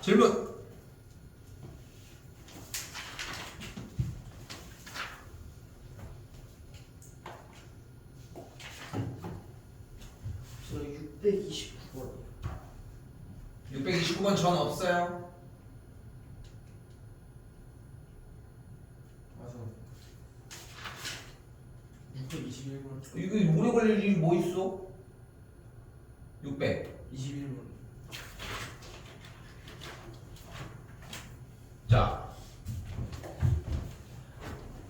질문. 저 629번. 629번 전 없어요. 맞아. 621번. 이거 오래 걸릴 일이 뭐 있어? 600. 21번. 자,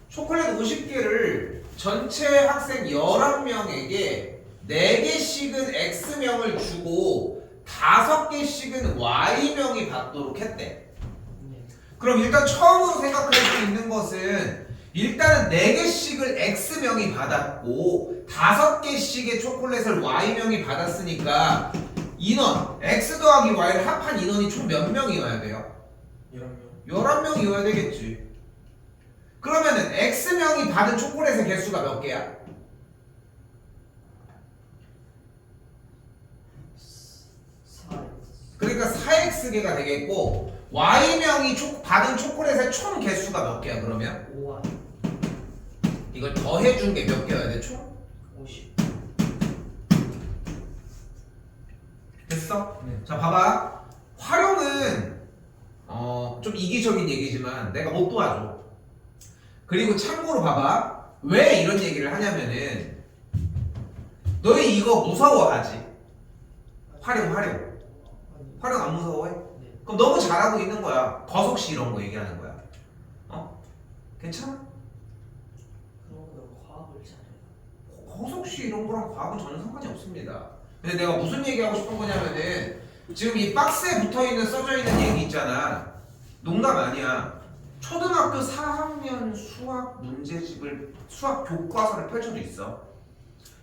초콜릿 50개를 전체 학생 11명에게 4개씩은 X명을 주고 5개씩은 Y명이 받도록 했대. 네. 그럼 일단 처음으로 생각할 수 있는 것은 일단은 4개씩을 X명이 받았고 5개씩의 초콜릿을 Y명이 받았으니까 인원, X 더하기 Y를 합한 인원이 총 몇 명이어야 돼요? 11명. 11명이어야 되겠지. 그러면은 X명이 받은 초콜릿의 개수가 몇 개야? 4x. 그러니까 4X개가 되겠고 Y명이 받은 초콜릿의 총 개수가 몇 개야 그러면? 5y. 이걸 더해준 게 몇 개여야 돼 총? 50. 됐어? 네. 자 봐봐. 활용은 좀 이기적인 얘기지만 내가 못 도와줘. 그리고 참고로 봐봐. 왜 이런 얘기를 하냐면은 너희 이거 무서워하지? 활용 아니. 활용 안 무서워해? 네. 그럼 너무 잘하고 있는 거야. 버석시 이런 거 얘기하는 거야. 괜찮아? 그런 거 과학을 잘해요. 버석시 이런 거랑 과학은 전혀 상관이 없습니다. 근데 내가 무슨 얘기하고 싶은 거냐면은 지금 이 박스에 붙어있는 써져 있는 얘기 있잖아. 농담 아니야. 초등학교 4학년 수학 문제집을 수학 교과서를 펼쳐도 있어.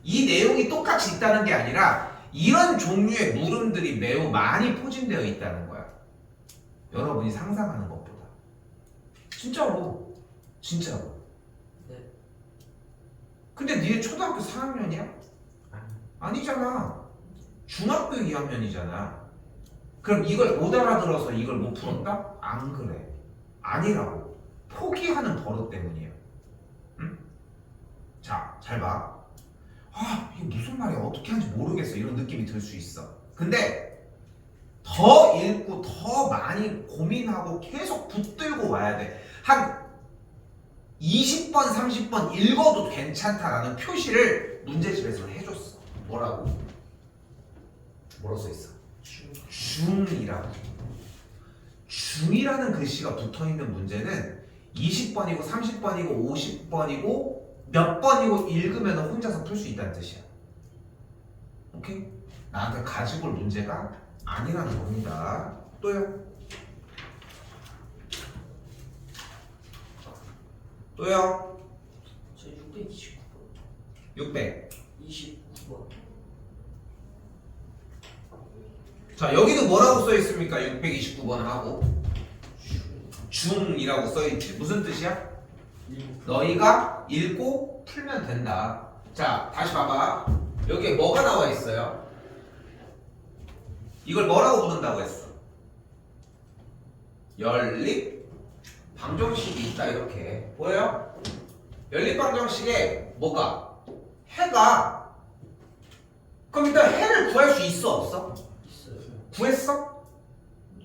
이 내용이 똑같이 있다는 게 아니라 이런 종류의 물음들이 매우 많이 포진되어 있다는 거야. 여러분이 상상하는 것보다. 진짜로. 진짜로. 네. 근데 니네 초등학교 4학년이야? 아니잖아. 중학교 2학년이잖아. 그럼 이걸 못 알아들어서 이걸 못 풀었다? 안 그래. 아니라고. 포기하는 버릇 때문이야. 응? 자, 잘 봐. 아, 이게 무슨 말이야. 어떻게 하는지 모르겠어. 이런 느낌이 들 수 있어. 근데 더 읽고 더 많이 고민하고 계속 붙들고 와야 돼. 한 20번, 30번 읽어도 괜찮다라는 표시를 문제집에서 해줬어. 뭐라고? 뭐라고 써있어? 중이라고. 중이라는 글씨가 붙어있는 문제는 20번이고 30번이고 50번이고 몇 번이고 읽으면 혼자서 풀 수 있다는 뜻이야. 오케이? 나한테 가지고 올 문제가 아니라는 겁니다. 또요? 또요? 저 629번. 600. 29번. 자, 여기도 뭐라고 써있습니까? 629번 하고 중이라고 써있지. 무슨 뜻이야? 너희가 읽고 풀면 된다. 자, 다시 봐봐. 여기에 뭐가 나와 있어요? 이걸 뭐라고 부른다고 했어? 연립 방정식이 있다. 이렇게 보여요? 연립 방정식에 뭐가? 해가. 그럼 일단 해를 구할 수 있어 없어? 있어요. 구했어?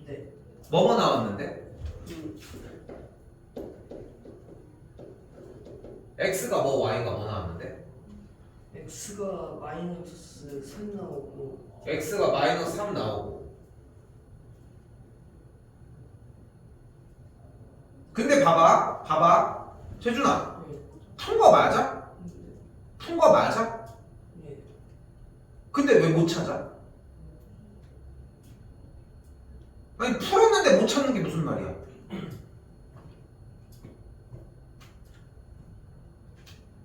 네. 뭐뭐 나왔는데? x가 뭐 y가 뭐 나왔는데? x가 마이너스 3 나오고 x가 마이너스 3 나오고. 근데 봐봐 최준아, 네. 푼 거 맞아? 푼 거 맞아? 네. 근데 왜 못 찾아? 아니 풀었는데 못 찾는 게 무슨 말이야?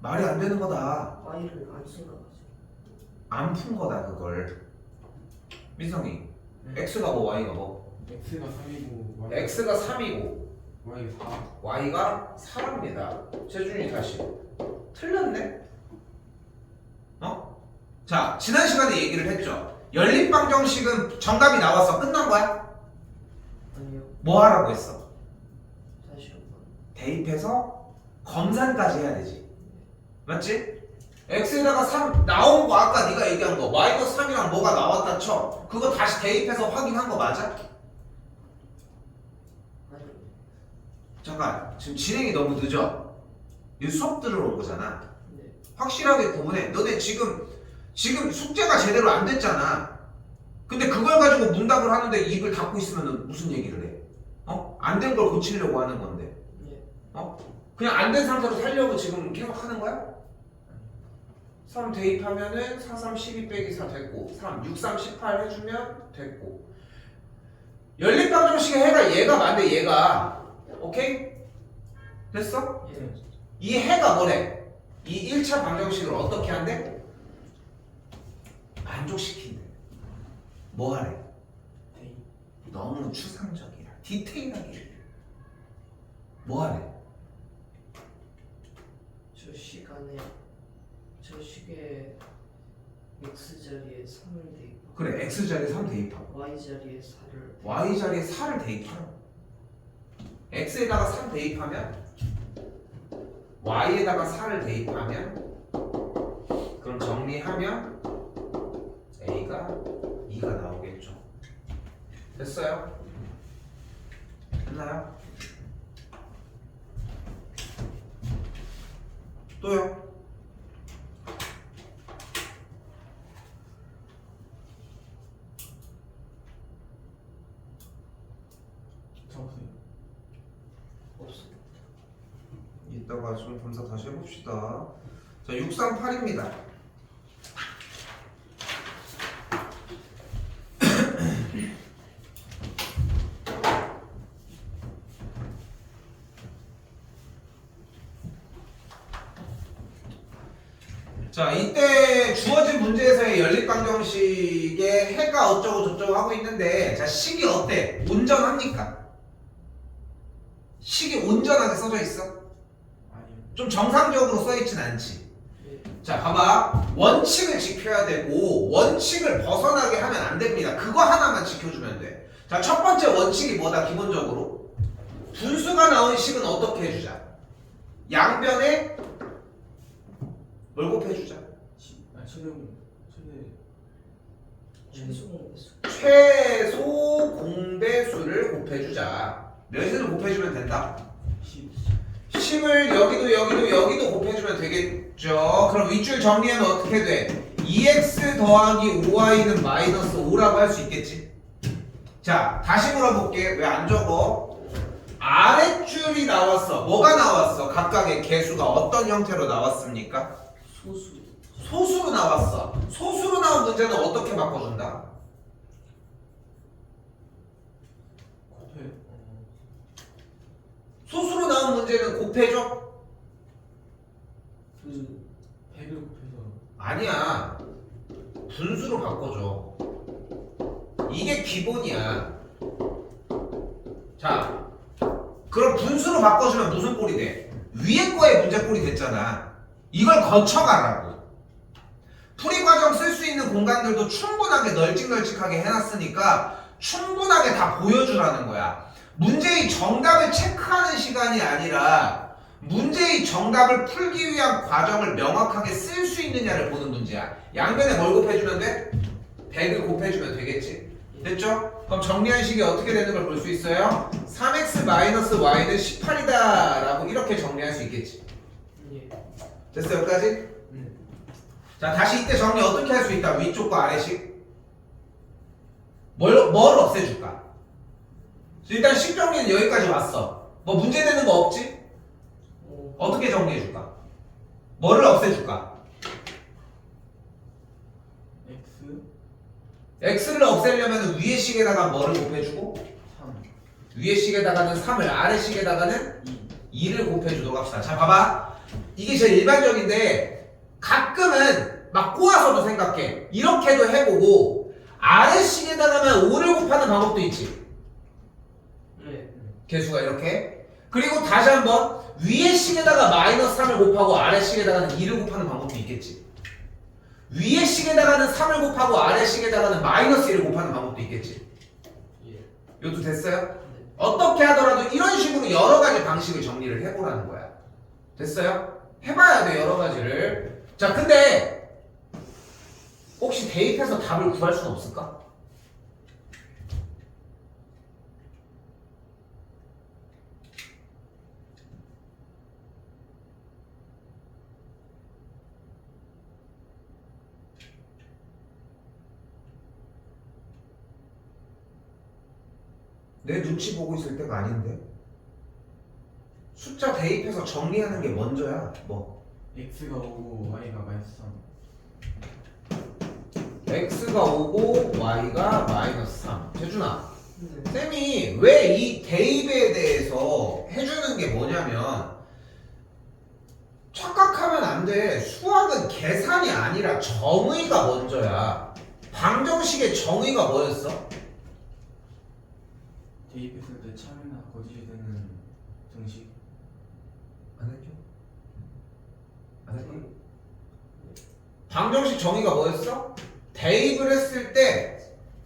말이 안 되는 거다. y를 안 생각하세요. 안 푼 거다 그걸. 민성이, x가 뭐 y가 뭐? X가 3이고 x가 3이고 Y가 4. y가 4입니다. 최준이 다시 틀렸네? 자, 지난 시간에 얘기를 했죠. 연립방정식은 정답이 나와서 끝난 거야? 아니요. 뭐 하라고 했어? 다시 한번. 대입해서 검산까지 해야 되지. 맞지? x에다가 3 나온 거 아까 네가 얘기한 거 마이너스 3이랑 뭐가 나왔다 쳐. 그거 다시 대입해서 확인한 거 맞아? 아니요. 잠깐 지금 진행이 너무 늦어. 이 수업 들으러 온 거잖아. 네. 확실하게 구분해. 너네 지금 숙제가 제대로 안 됐잖아. 근데 그걸 가지고 문답을 하는데 입을 닫고 있으면 무슨 얘기를 해? 어? 안 된 걸 고치려고 하는 건데. 네. 어? 그냥 안 된 상태로 살려고 지금 계속 하는 거야? 3 대입하면은 4, 3, 12 빼기 4 됐고 3, 6, 3, 18 해주면 됐고 연립방정식의 해가 얘가 맞네 얘가. 오케이? 됐어? 예. 이 해가 뭐래? 이 1차 방정식을 어떻게 한대? 만족시킨대. 뭐 하래? 대입. 너무 추상적이야. 디테일하게 얘기해. 뭐 하래? 저 시간에 저 시계 x 자리에 3을 대입하고 그래 x자리에 3 대입하고 y 자리에 4를 y자리에 4를 대입하라. x에다가 3 대입하면 y에다가 4를 대입하면 그럼 정리하면 a가 2가 나오겠죠. 됐어요? 됐나요? 또요? 적으세요. 없어요. 이따가 좀 검사 다시 해봅시다. 자, 638입니다. 자, 이때 주어진 문제에서의 연립방정식의 해가 어쩌고 저쩌고 하고 있는데 자, 식이 어때? 온전합니까? 식이 온전하게 써져 있어? 아니요. 좀 정상적으로 써있진 않지. 예. 자, 봐봐. 원칙을 지켜야 되고 원칙을 벗어나게 하면 안 됩니다. 그거 하나만 지켜주면 돼. 자, 첫 번째 원칙이 뭐다? 기본적으로 분수가 나온 식은 어떻게 해주자? 양변에 뭘 곱해주자? 최소 공배수. 최소 공배수를 곱해주자. 몇을 곱해주면 된다? 10을 여기도 곱해주면 되겠죠. 그럼 윗줄 정리하면 어떻게 돼? 2x 더하기 5y는 마이너스 5라고 할 수 있겠지? 자, 다시 물어볼게. 왜 안 적어? 아랫줄이 나왔어. 뭐가 나왔어? 각각의 개수가 어떤 형태로 나왔습니까? 소수. 소수로 나왔어. 소수로 나온 문제는 어떻게 바꿔준다? 곱해. 소수로 나온 문제는 곱해줘? 그 100을 곱해서 아니야. 분수로 바꿔줘. 이게 기본이야. 자, 그럼 분수로 바꿔주면 무슨 꼴이 돼? 위에 거에 문제 꼴이 됐잖아. 이걸 거쳐가라고. 풀이 과정 쓸 수 있는 공간들도 충분하게 널찍널찍하게 해놨으니까 충분하게 다 보여주라는 거야. 문제의 정답을 체크하는 시간이 아니라 문제의 정답을 풀기 위한 과정을 명확하게 쓸 수 있느냐를 보는 문제야. 양변에 뭘 곱해주면 돼? 100을 곱해주면 되겠지. 됐죠? 그럼 정리한 식이 어떻게 되는 걸 볼 수 있어요? 3x-y는 18이다 라고 이렇게 정리할 수 있겠지. 예. 됐어 여기까지? 네. 자, 다시 이때 정리 어떻게 할 수 있다? 위쪽과 아래식 뭘 없애줄까? 일단 식 정리는 여기까지 왔어. 뭐 문제되는 거 없지? 어떻게 정리해줄까? 뭐를 없애줄까? X x를 없애려면 위에 식에다가 뭐를 곱해주고 3 위에 식에다가는 3을 아래 식에다가는 2를 곱해주도록 합시다. 자, 봐봐. 이게 제일 일반적인데 가끔은 막 꼬아서도 생각해. 이렇게도 해보고 아래 식에다가만 5를 곱하는 방법도 있지. 네. 개수가 이렇게. 그리고 다시 한번 위에 식에다가 마이너스 3을 곱하고 아래 식에다가는 2를 곱하는 방법도 있겠지. 위에 식에다가는 3을 곱하고 아래 식에다가는 마이너스 1을 곱하는 방법도 있겠지. 예. 이것도 됐어요? 어떻게 하더라도 이런 식으로 여러 가지 방식을 정리를 해보라는 거야. 됐어요? 해봐야 돼, 여러 가지를. 자, 근데 혹시 대입해서 답을 구할 수는 없을까? 내 눈치 보고 있을 때가 아닌데. 숫자 대입해서 정리하는 게 먼저야. 뭐 x가 5고 y가 마이너스 3. x가 5고 y가 마이너스 3. 재준아, 네. 쌤이 왜 이 대입에 대해서 해주는 게 뭐냐면, 착각하면 안 돼. 수학은 계산이 아니라 정의가 먼저야. 방정식의 정의가 뭐였어? 대입했을 때 참이나 거짓이 되는 등식. 안 했죠? 안 했죠? 방정식 정의가 뭐였어? 대입을 했을 때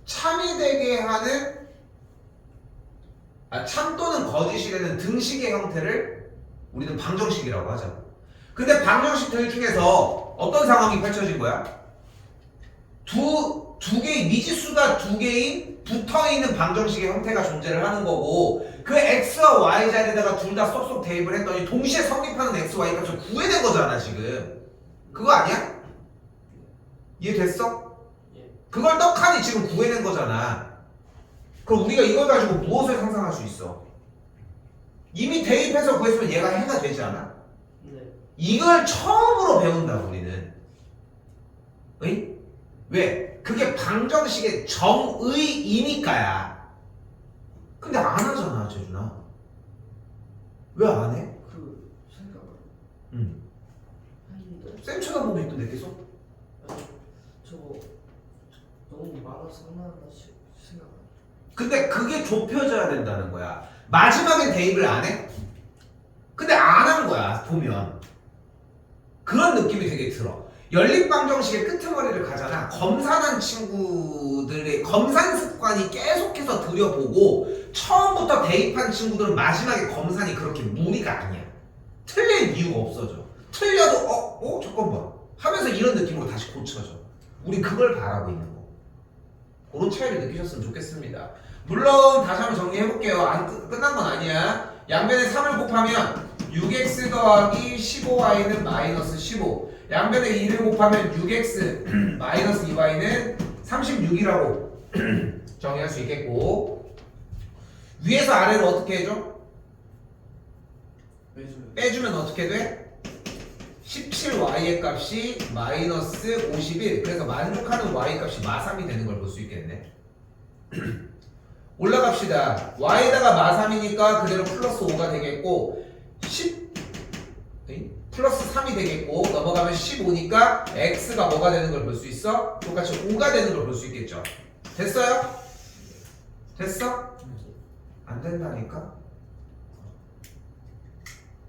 참이 되게 하는, 참 또는 거짓이 되는 등식의 형태를 우리는 방정식이라고 하잖아. 근데 방정식들 중에서 어떤 상황이 펼쳐진 거야? 두 개의 미지수가 두 개인 붙어있는 방정식의 형태가 존재를 하는 거고, 그 x와 y 자리에다가 둘 다 쏙쏙 대입을 했더니 동시에 성립하는 x, y 값을 구해낸 거잖아 지금. 그거 아니야? 이해됐어? 예. 그걸 떡하니 지금 구해낸 거잖아. 그럼 우리가 이걸 가지고 무엇을 상상할 수 있어? 이미 대입해서 구했으면 얘가 해가 되지 않아? 네. 이걸 처음으로 배운다 우리는. 의? 왜? 그게 방정식의 정의이니까야. 근데 안 하잖아 재준아. 왜 안 해? 그 생각을 응. 했는데 쌤 쳐다보고 있던데 계속? 저거 너무 많아서 하나하나씩 생각을. 근데 그게 좁혀져야 된다는 거야. 마지막엔 대입을 안 해? 근데 안 한 거야 보면. 그런 느낌이 되게 들어. 연립방정식의 끄트머리를 가잖아. 검산한 친구들의 검산 습관이 계속해서 들여보고 처음부터 대입한 친구들은 마지막에 검산이 그렇게 무리가 아니야. 틀릴 이유가 없어져. 틀려도 잠깐만 하면서 이런 느낌으로 다시 고쳐져. 우리 그걸 바라고 있는 거. 그런 차이를 느끼셨으면 좋겠습니다. 물론 다시 한번 정리해볼게요. 끝난 건 아니야. 양변에 3을 곱하면 6x 더하기 15y는 마이너스 15. 양변에 2를 곱하면 6x 마이너스 2y는 36이라고 정의할 수 있겠고, 위에서 아래로 어떻게 해줘? 빼주면 어떻게 돼? 17y의 값이 마이너스 51. 그래서 만족하는 y 값이 마3이 되는 걸 볼 수 있겠네. 올라갑시다. y에다가 마3이니까 그대로 플러스 5가 되겠고, 플러스 3이 되겠고, 넘어가면 15니까 x가 뭐가 되는 걸 볼 수 있어? 똑같이 5가 되는 걸 볼 수 있겠죠. 됐어요? 됐어? 안 된다니까?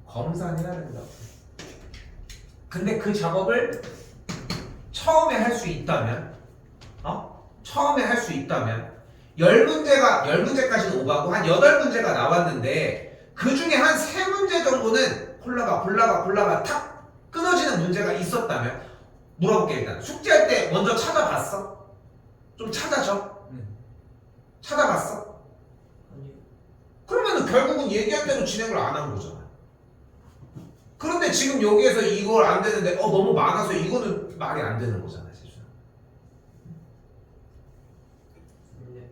검산해야 된다고. 근데 그 작업을 처음에 할 수 있다면, 처음에 할 수 있다면 10문제까지는 오가고 한 8문제가 나왔는데 그 중에 한 3문제 정도는 콜라가 탁 끊어지는 문제가 있었다면, 물어볼게. 일단 숙제할 때 먼저 찾아봤어? 좀 찾아줘? 찾아봤어? 아니요. 그러면은 결국은 얘기한 대로 진행을 안 한 거잖아. 그런데 지금 여기에서 이걸 안 되는데 너무 많아서 이거는 말이 안 되는 거잖아 재준아. 네.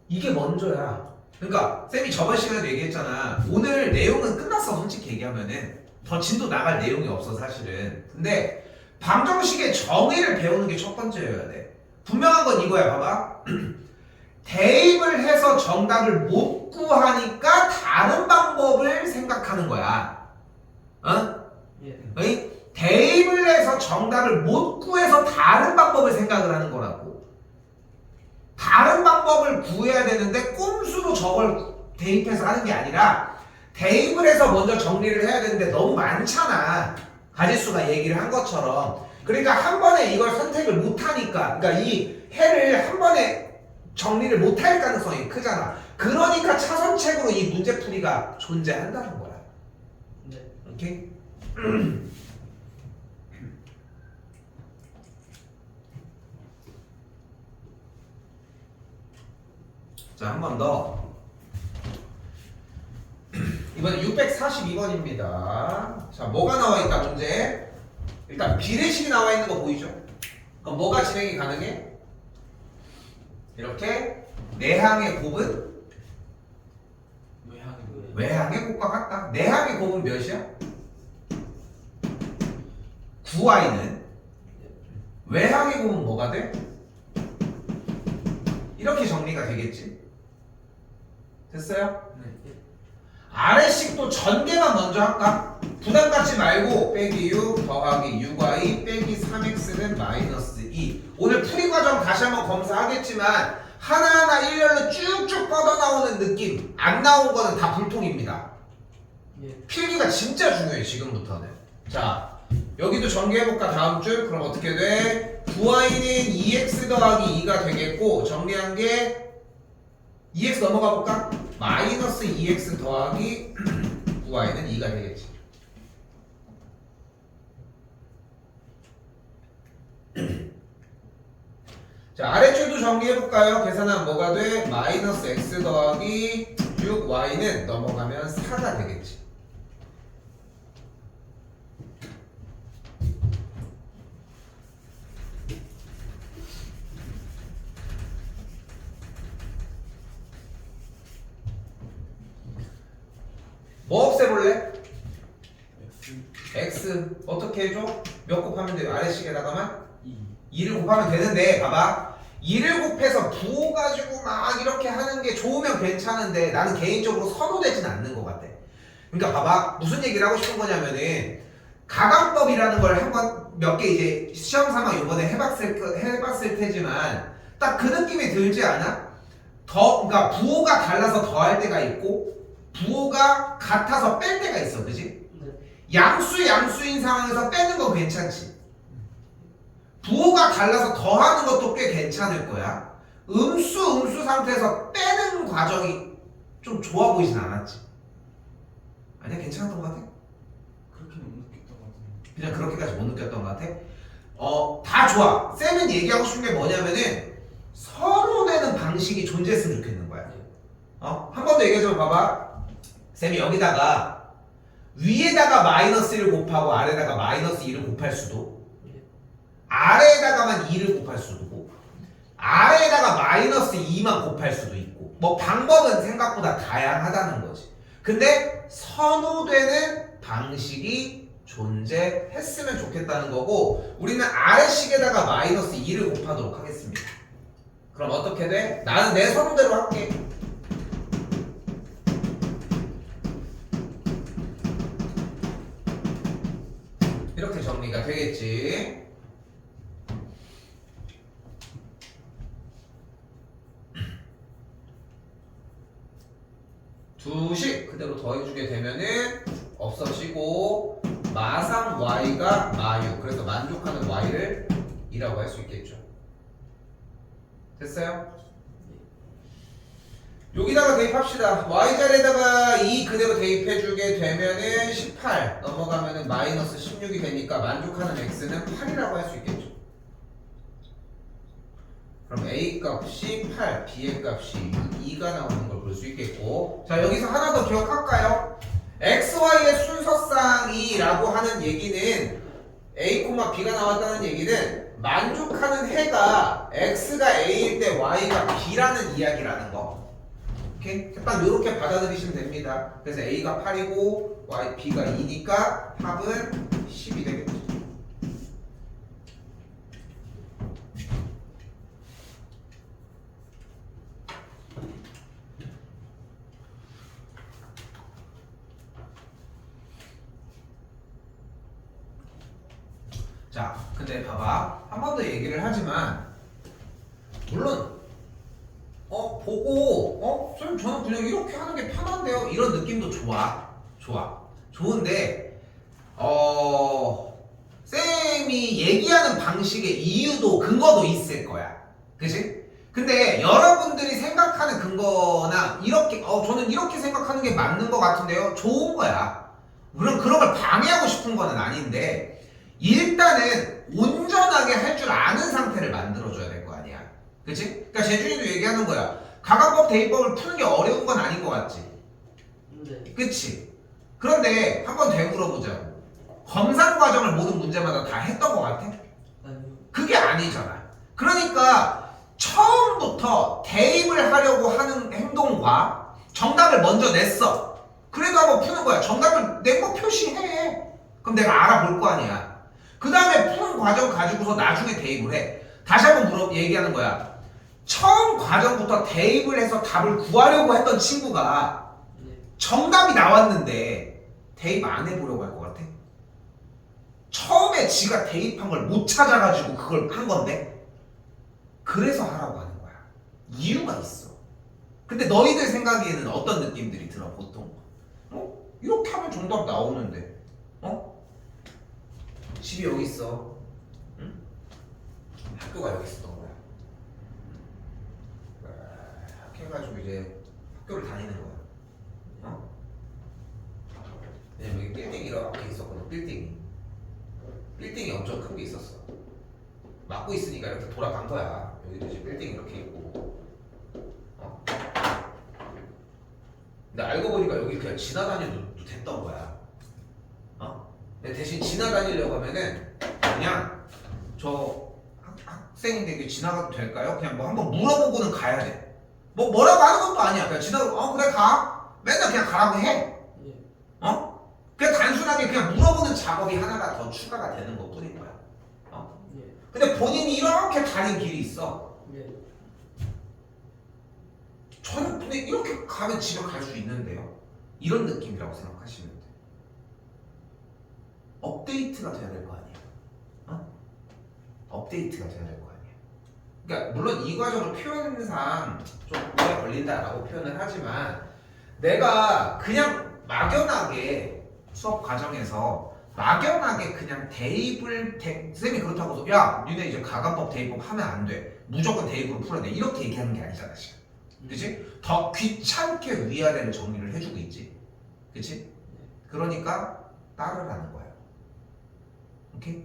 이게 먼저야. 그러니까 쌤이 저번 시간에도 얘기했잖아. 오늘 내용은 끝났어. 솔직히 얘기하면은 더 진도 나갈 내용이 없어 사실은. 근데 방정식의 정의를 배우는 게 첫 번째여야 돼. 분명한 건 이거야. 봐봐. 대입을 해서 정답을 못 구하니까 다른 방법을 생각하는 거야. 예. 대입을 해서 정답을 못 구해서 다른 방법을 생각을 하는 거라고. 다른 방법을 구해야 되는데 꼼수로 저걸 대입해서 하는 게 아니라, 대입을 해서 먼저 정리를 해야 되는데 너무 많잖아. 가지수가 얘기를 한 것처럼. 그러니까 한 번에 이걸 선택을 못 하니까, 그러니까 이 해를 한 번에 정리를 못 할 가능성이 크잖아. 그러니까 차선책으로 이 문제풀이가 존재한다는 거야. 네. 오케이? 자, 한 번 더. 이번엔 642번입니다. 자, 뭐가 나와 있다, 문제? 일단 비례식이 나와 있는 거 보이죠? 그럼 뭐가 진행이 가능해? 이렇게 내항의 곱은 외항이 외항의 곱과 같다. 내항의 곱은 몇이야? 9y는 외항의 곱은 뭐가 돼? 이렇게 정리가 되겠지. 됐어요? 네. 아래식도 전개만 먼저 할까? 부담 갖지 말고 빼기 6 더하기 6y 빼기 3x는 마이너스 2. 오늘 풀이 과정 다시 한번 검사하겠지만 하나하나 일렬로 쭉쭉 뻗어나오는 느낌 안 나온 거는 다 불통입니다. 예. 필기가 진짜 중요해 지금부터는. 자, 여기도 전개해볼까 다음 줄? 그럼 어떻게 돼? 9y는 2x 더하기 2가 되겠고 정리한 게 2x 넘어가 볼까? 마이너스 2x 더하기 9y는 2가 되겠지. 자, 아래줄도 정리해볼까요? 계산하면 뭐가 돼? 마이너스 x 더하기 6y는 넘어가면 4가 되겠지. 뭐 없애볼래? x 어떻게 해줘? 몇 곱하면 돼요? 아래식에다가만? 2를 곱하면 되는데 봐봐 2를 곱해서 부호 가지고 막 이렇게 하는 게 좋으면 괜찮은데 나는 개인적으로 선호되진 않는 것 같아. 그러니까 봐봐 무슨 얘기를 하고 싶은 거냐면은 가강법이라는 걸 한번 몇 개 이제 시험 삼아 이번에 해봤을 테지만 딱 그 느낌이 들지 않아? 그러니까 부호가 달라서 더할 때가 있고 부호가 같아서 뺄 때가 있어, 그지? 네. 양수인 상황에서 빼는 건 괜찮지. 부호가 달라서 더하는 것도 꽤 괜찮을 거야. 음수 상태에서 빼는 과정이 좀 좋아 보이진 않았지. 아니야, 괜찮았던 것 같아? 그렇게 못 느꼈던 것 같은데. 그냥 그렇게까지 못 느꼈던 것 같아? 다 좋아. 쌤은 얘기하고 싶은 게 뭐냐면은 선호되는 방식이 존재했으면 좋겠는 거야. 한 번 더 얘기해줘 봐봐. 쌤이 여기다가 위에다가 마이너스 1을 곱하고 아래에다가 마이너스 2를 곱할 수도 아래에다가만 2를 곱할 수도 있고 아래에다가 마이너스 2만 곱할 수도 있고 뭐 방법은 생각보다 다양하다는 거지. 근데 선호되는 방식이 존재했으면 좋겠다는 거고 우리는 아래식에다가 마이너스 2를 곱하도록 하겠습니다. 그럼 어떻게 돼? 나는 내 선호대로 할게. 이렇게 정리가 되겠지. 두식 그대로 더해주게 되면은 없어지고 마상 y가 마유 그래서 만족하는 y를 2라고 할 수 있겠죠. 됐어요? 여기다가 대입합시다. y자리에다가 2 그대로 대입해주게 되면은 18 넘어가면은 마이너스 16이 되니까 만족하는 x는 8이라고 할 수 있겠죠. 그럼 a 값이 8, b의 값이 6, 2가 나오는 걸 볼 수 있겠고 자 여기서 하나 더 기억할까요? xy의 순서쌍이라고 하는 얘기는 a, b가 나왔다는 얘기는 만족하는 해가 x가 a일 때 y가 b라는 이야기라는 거. 오케이? 딱 이렇게 받아들이시면 됩니다. 그래서 a가 8이고 b가 2니까 합은 10이 되겠죠. 자, 근데 봐봐. 한 번 더 얘기를 하지만 물론 보고 선생님 저는 그냥 이렇게 하는 게 편한데요. 이런 느낌도 좋아. 좋은데 쌤이 얘기하는 방식의 이유도 근거도 있을 거야. 그치? 근데 여러분들이 생각하는 근거나 이렇게 저는 이렇게 생각하는 게 맞는 것 같은데요. 좋은 거야. 물론 그런 걸 방해하고 싶은 건 아닌데 일단은 온전하게 할 줄 아는 상태를 만들어줘야 될 거 아니야. 그치? 그러니까 재준이도 얘기하는 거야. 가강법 대입법을 푸는 게 어려운 건 아닌 것 같지. 네. 그치? 그런데 한 번 더 물어보자고. 검산 과정을 모든 문제마다 다 했던 것 같아? 아니요. 그게 아니잖아. 그러니까 처음부터 대입을 하려고 하는 행동과 정답을 먼저 냈어. 그래도 한번 푸는 거야. 정답을 낸 거 표시해. 그럼 내가 알아볼 거 아니야. 그 다음에 푸는 과정 가지고서 나중에 대입을 해. 다시 한번 얘기하는 거야. 처음 과정부터 대입을 해서 답을 구하려고 했던 친구가 네. 정답이 나왔는데 대입 안 해보려고 할 것 같아? 처음에 지가 대입한 걸 못 찾아가지고 그걸 한 건데 그래서 하라고 하는 거야. 이유가 있어. 근데 너희들 생각에는 어떤 느낌들이 들어 보통? 이렇게 하면 정답 나오는데 집이 여기 있어. 응? 학교가 여기 있었던 거야. 이렇게 해가지고 이제 학교를 다니는 거야. 왜냐면 여기 빌딩이 이렇게 있었거든. 빌딩이 엄청 큰 게 있었어. 막고 있으니까 이렇게 돌아간 거야. 여기도 이제 빌딩이 이렇게 있고. 근데 알고 보니까 여기 그냥 지나다녀도 됐던 거야. 근데 대신 지나다니려고 하면은 그냥 저 학생인데 이게 지나가도 될까요? 그냥 뭐 한번 물어보고는 가야 돼. 뭐라고 하는 것도 아니야. 그냥 지나가고 그래 가. 맨날 그냥 가라고 해. 네. 그냥 단순하게 그냥 물어보는 작업이 하나가 더 추가가 되는 것 뿐인 거야. 네. 근데 본인이 이렇게 다닌 길이 있어. 네. 저는 근데 이렇게 가면 집에 갈 수 있는데요. 이런 느낌이라고 생각하시면 돼. 업데이트가 돼야 될 거 아니야. 업데이트가 돼야 될 거 아니야. 그러니까 물론 이 과정을 표현상 좀 오래 걸린다라고 표현을 하지만 내가 그냥 막연하게 수업 과정에서 막연하게 그냥 대입을 쌤이 그렇다고 해서 야 니네 이제 가간법 대입법 하면 안 돼. 무조건 대입으로 풀어야 돼. 이렇게 얘기하는 게 아니잖아 지금. 그치? 더 귀찮게 위아래를 정리를 해주고 있지. 그치? 그러니까 따르라는 거야. 오케이?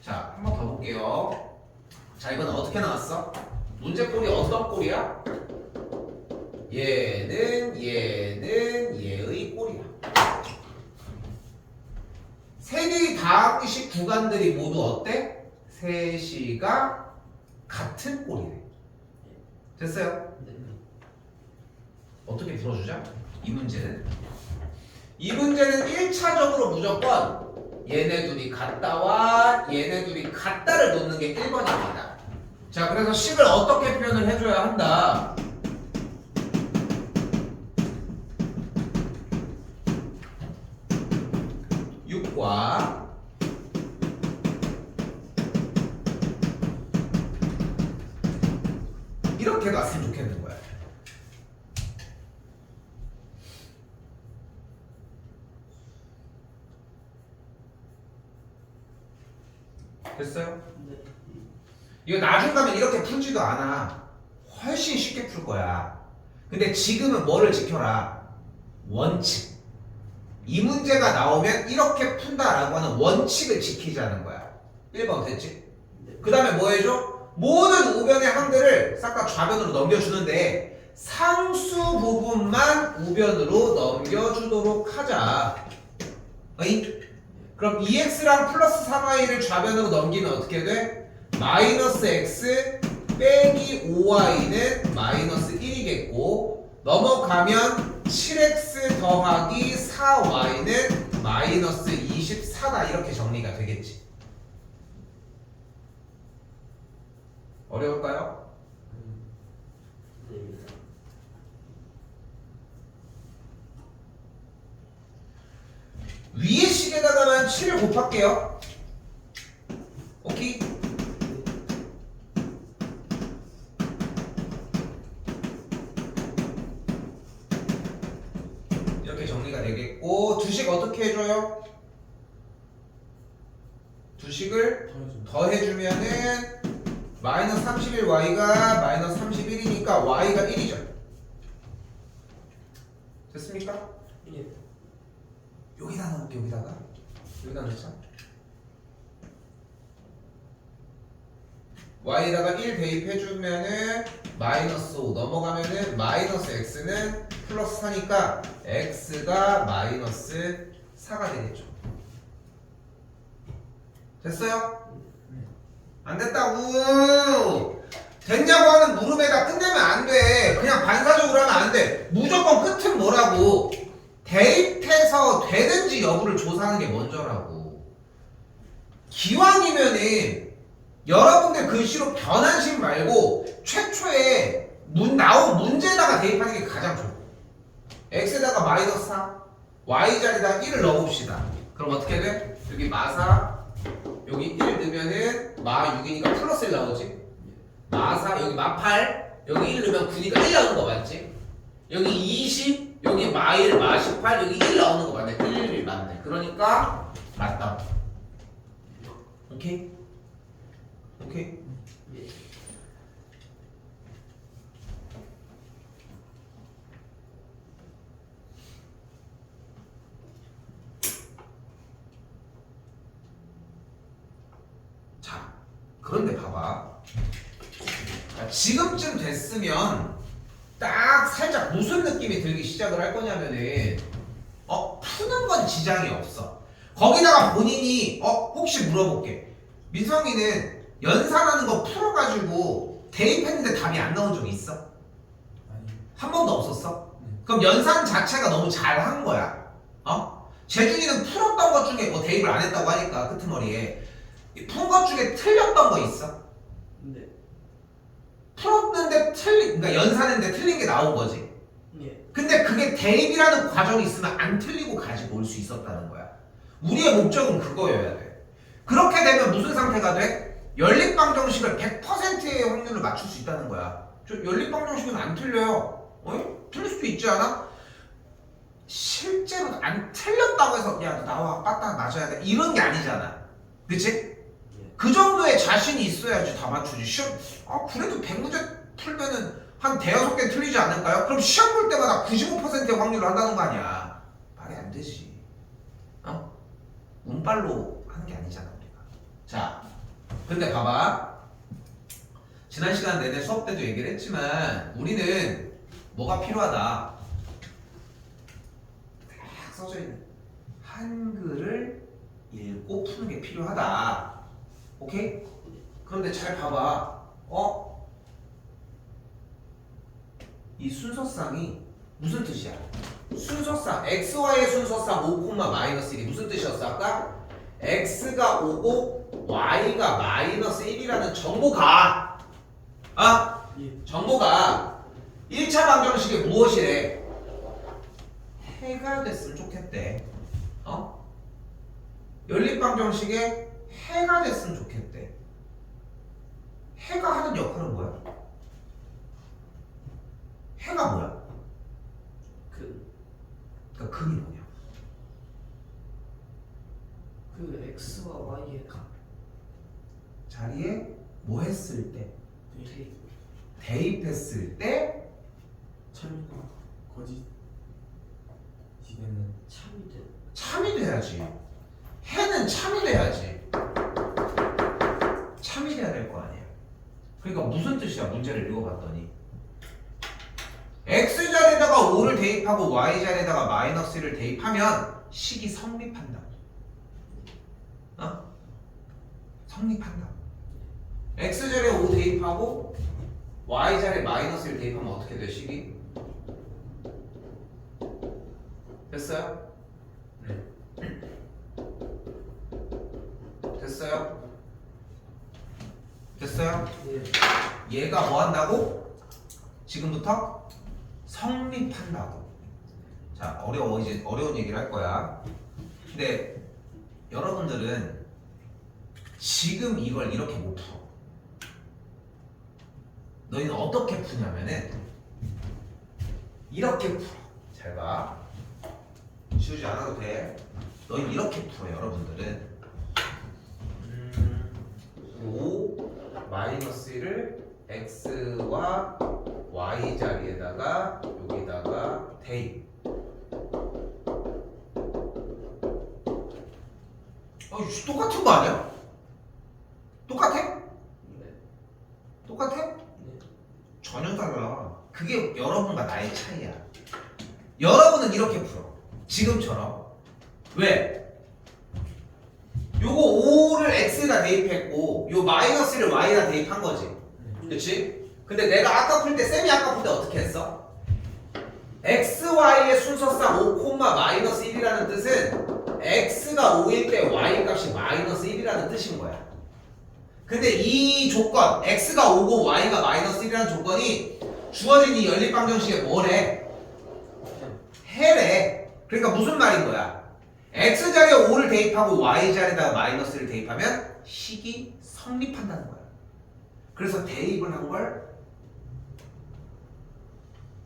자, 한 번 더 볼게요. 자, 이건 어떻게 나왔어? 문제 꼴이 어떤 꼴이야? 얘는 얘의 꼴이야. 세 개의 다항식 구간들이 모두 어때? 셋이가 같은 꼴이래. 됐어요? 네. 어떻게 풀어주자? 이 문제는 1차적으로 무조건 얘네 둘이 같다와 얘네 둘이 같다를 놓는 게 1번입니다. 자, 그래서 식을 어떻게 표현을 해줘야 한다? 과 이렇게 놨으면 좋겠는 거야. 됐어요? 네. 이거 나중 가면 이렇게 풀지도 않아. 훨씬 쉽게 풀 거야. 근데 지금은 뭐를 지켜라? 원칙. 이 문제가 나오면 이렇게 푼다라고 하는 원칙을 지키자는 거야. 1번 됐지? 그 다음에 뭐 해줘? 모든 우변의 항들을 싹 다 좌변으로 넘겨주는데 상수 부분만 우변으로 넘겨주도록 하자. 어이? 그럼 2x랑 플러스 3y를 좌변으로 넘기면 어떻게 돼? 마이너스 x 빼기 5y는 마이너스 1이겠고 넘어가면 7x 더하기 4y는 마이너스 24다 이렇게 정리가 되겠지. 어려울까요? 네. 위의 식에다가만 7을 곱할게요. 오케이? 이렇게 정리가 되겠고 두식 어떻게 해줘요? 두식을 더해주면은 마이너스 31y가 마이너스 31이니까 y가 1이죠. 됐습니까? 예. 여기다 넣을게. 여기다 넣자. y에다가 1 대입해주면은 마이너스 5 넘어가면은 마이너스 x는 플러스 4니까 x가 마이너스 4가 되겠죠. 됐어요? 안 됐다고. 됐냐고 하는 물음에다 끝내면 안 돼. 그냥 반사적으로 하면 안 돼. 무조건 끝은 뭐라고? 대입해서 되는지 여부를 조사하는 게 먼저라고. 기왕이면은 여러분들 글씨로 변환식 말고 최초에 나온 문제에다가 대입하는 게 가장 좋고. x에다가 마이너스 4, y 자리에다가 1을 넣어봅시다. 그럼 어떻게 돼? 여기 마사, 여기 1 넣으면은 마 6이니까 플러스 1 나오지? 마4, 여기 마8, 여기 1 넣으면 9니까 1 나오는 거 맞지? 여기 20, 여기 마1, 마18, 여기 1 나오는 거 맞네. 1 맞네. 그러니까 맞다. 오케이? 오케이? 예. 자, 그런데 봐봐. 자, 지금쯤 됐으면 딱 살짝 무슨 느낌이 들기 시작을 할 거냐면은 푸는 건 지장이 없어. 거기다가 본인이 혹시 물어볼게. 민성이는 연산하는 거 풀어가지고 대입했는데 답이 안 나온 적이 있어? 아니. 한 번도 없었어? 네. 그럼 연산 자체가 너무 잘한 거야. 재준이는 풀었던 것 중에 뭐 대입을 안 했다고 하니까 끄트머리에 푼 것 중에 틀렸던 거 있어? 네. 풀었는데 그러니까 연산했는데 틀린 게 나온 거지. 예. 근데 그게 대입이라는 과정이 있으면 안 틀리고 가지고 올 수 있었다는 거야. 우리의 목적은 그거여야 돼. 그렇게 되면 무슨 상태가 돼? 연립방정식을 100%의 확률을 맞출 수 있다는 거야. 저 연립방정식은 안 틀려요. 틀릴 수도 있지 않아? 실제로 안 틀렸다고 해서 야 너 나와 빠딱 맞아야 돼 이런 게 아니잖아. 그치? 예. 그 정도의 자신이 있어야지 다 맞추지. 시험 그래도 100문제 풀면은 한 대여섯 개 틀리지 않을까요? 그럼 시험 볼 때마다 95%의 확률을 한다는 거 아니야. 말이 안 되지. 운빨로 하는 게 아니잖아 우리가. 자, 근데 봐봐. 지난 시간 내내 수업 때도 얘기를 했지만 우리는 뭐가 필요하다. 딱 써져 있는 한글을 읽고 푸는 게 필요하다. 오케이? 그런데 잘 봐봐. 이 순서쌍이 무슨 뜻이야? 순서쌍 XY의 순서쌍 5, 마이너스 1이 무슨 뜻이었어 아까? X가 5고 Y가 마이너스 1이라는 정보가 예. 정보가 1차 방정식이 무엇이래? 해가 됐으면 좋겠대. 연립방정식에 해가 됐으면 좋겠대. 해가 하는 역할은 뭐야? 해가 뭐야? 그러니까 극이 뭐냐? 그 X와 Y의 값. 자리에 뭐 했을 때? 대입. 대입했을 때 참이나 거짓 시대는 참이 돼. 참이 돼야지. 해는 참이 돼야지. 참이 돼야 될 거 아니야. 그러니까 무슨 뜻이야? 문제를 읽어봤더니 X자리에다가 5를 대입하고 Y자리에다가 마이너스 1을 대입하면 식이 성립한다. 성립한다. X자리에 5 대입하고 Y자리에 마이너스 1 대입하면 어떻게 돼 식이? 됐어요? 됐어요? 됐어요? 예. 얘가 뭐 한다고? 지금부터 성립한다고. 자, 이제 어려운 얘기를 할 거야. 근데 여러분들은 지금 이걸 이렇게 못 풀어. 너희는 어떻게 푸냐면은 이렇게 풀어. 잘 봐. 지우지 않아도 돼. 너희는 이렇게 풀어. 여러분들은 5 마이너스 1을 x와 y 자리에다가 여기다가 대입. 똑같은 거 아니야? 똑같아? 네. 똑같아? 네. 전혀 달라. 그게 여러분과 나의 차이야. 여러분은 이렇게 풀어. 지금처럼. 왜? 요거 5를 x에다 대입했고 요 마이너스를 y에다 대입한 거지. 그치? 근데 내가 아까 풀 때 쌤이 아까 풀 때 어떻게 했어? x, y의 순서상 5, 마이너스 1이라는 뜻은 x가 5일 때 y 값이 마이너스 1이라는 뜻인 거야. 근데 이 조건 x가 5고 y가 마이너스 1이라는 조건이 주어진 이 연립방정식에 뭐래? 해래. 그러니까 무슨 말인 거야? x자리에 5를 대입하고 y자리에다가 마이너스를 대입하면 식이 성립한다는 거야. 그래서 대입을 한 걸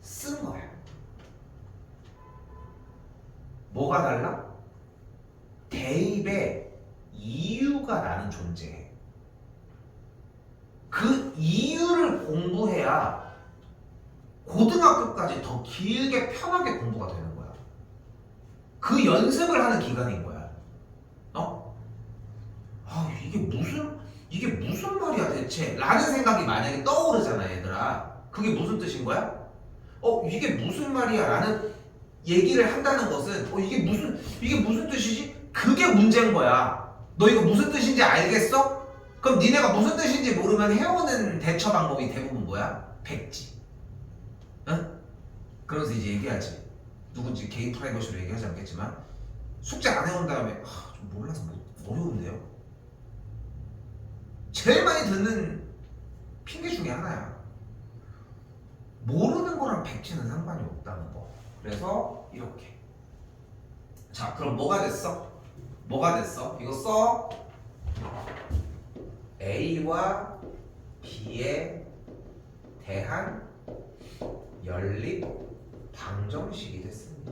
쓴 거야. 뭐가 달라? 대입에 이유가 나는 존재해. 그 이유를 공부해야 고등학교까지 더 길게 편하게 공부가 되는 거야. 그 연습을 하는 기간인 거야. 이게 무슨 말이야 대체? 라는 생각이 만약에 떠오르잖아 얘들아. 그게 무슨 뜻인 거야? 이게 무슨 말이야 라는 얘기를 한다는 것은 이게 무슨 뜻이지? 그게 문제인 거야. 너 이거 무슨 뜻인지 알겠어? 그럼 니네가 무슨 뜻인지 모르면 해오는 대처 방법이 대부분 뭐야? 백지. 응? 그러면서 이제 얘기하지. 누군지 개인 프라이버시로 얘기하지 않겠지만 숙제 안 해온 다음에 좀 몰라서 어려운데요? 제일 많이 듣는 핑계 중에 하나야. 모르는 거랑 백지는 상관이 없다는 거. 그래서 이렇게. 자, 그럼 뭐가 됐어? 이거 써. A와 B에 대한 연립 방정식이 됐습니다.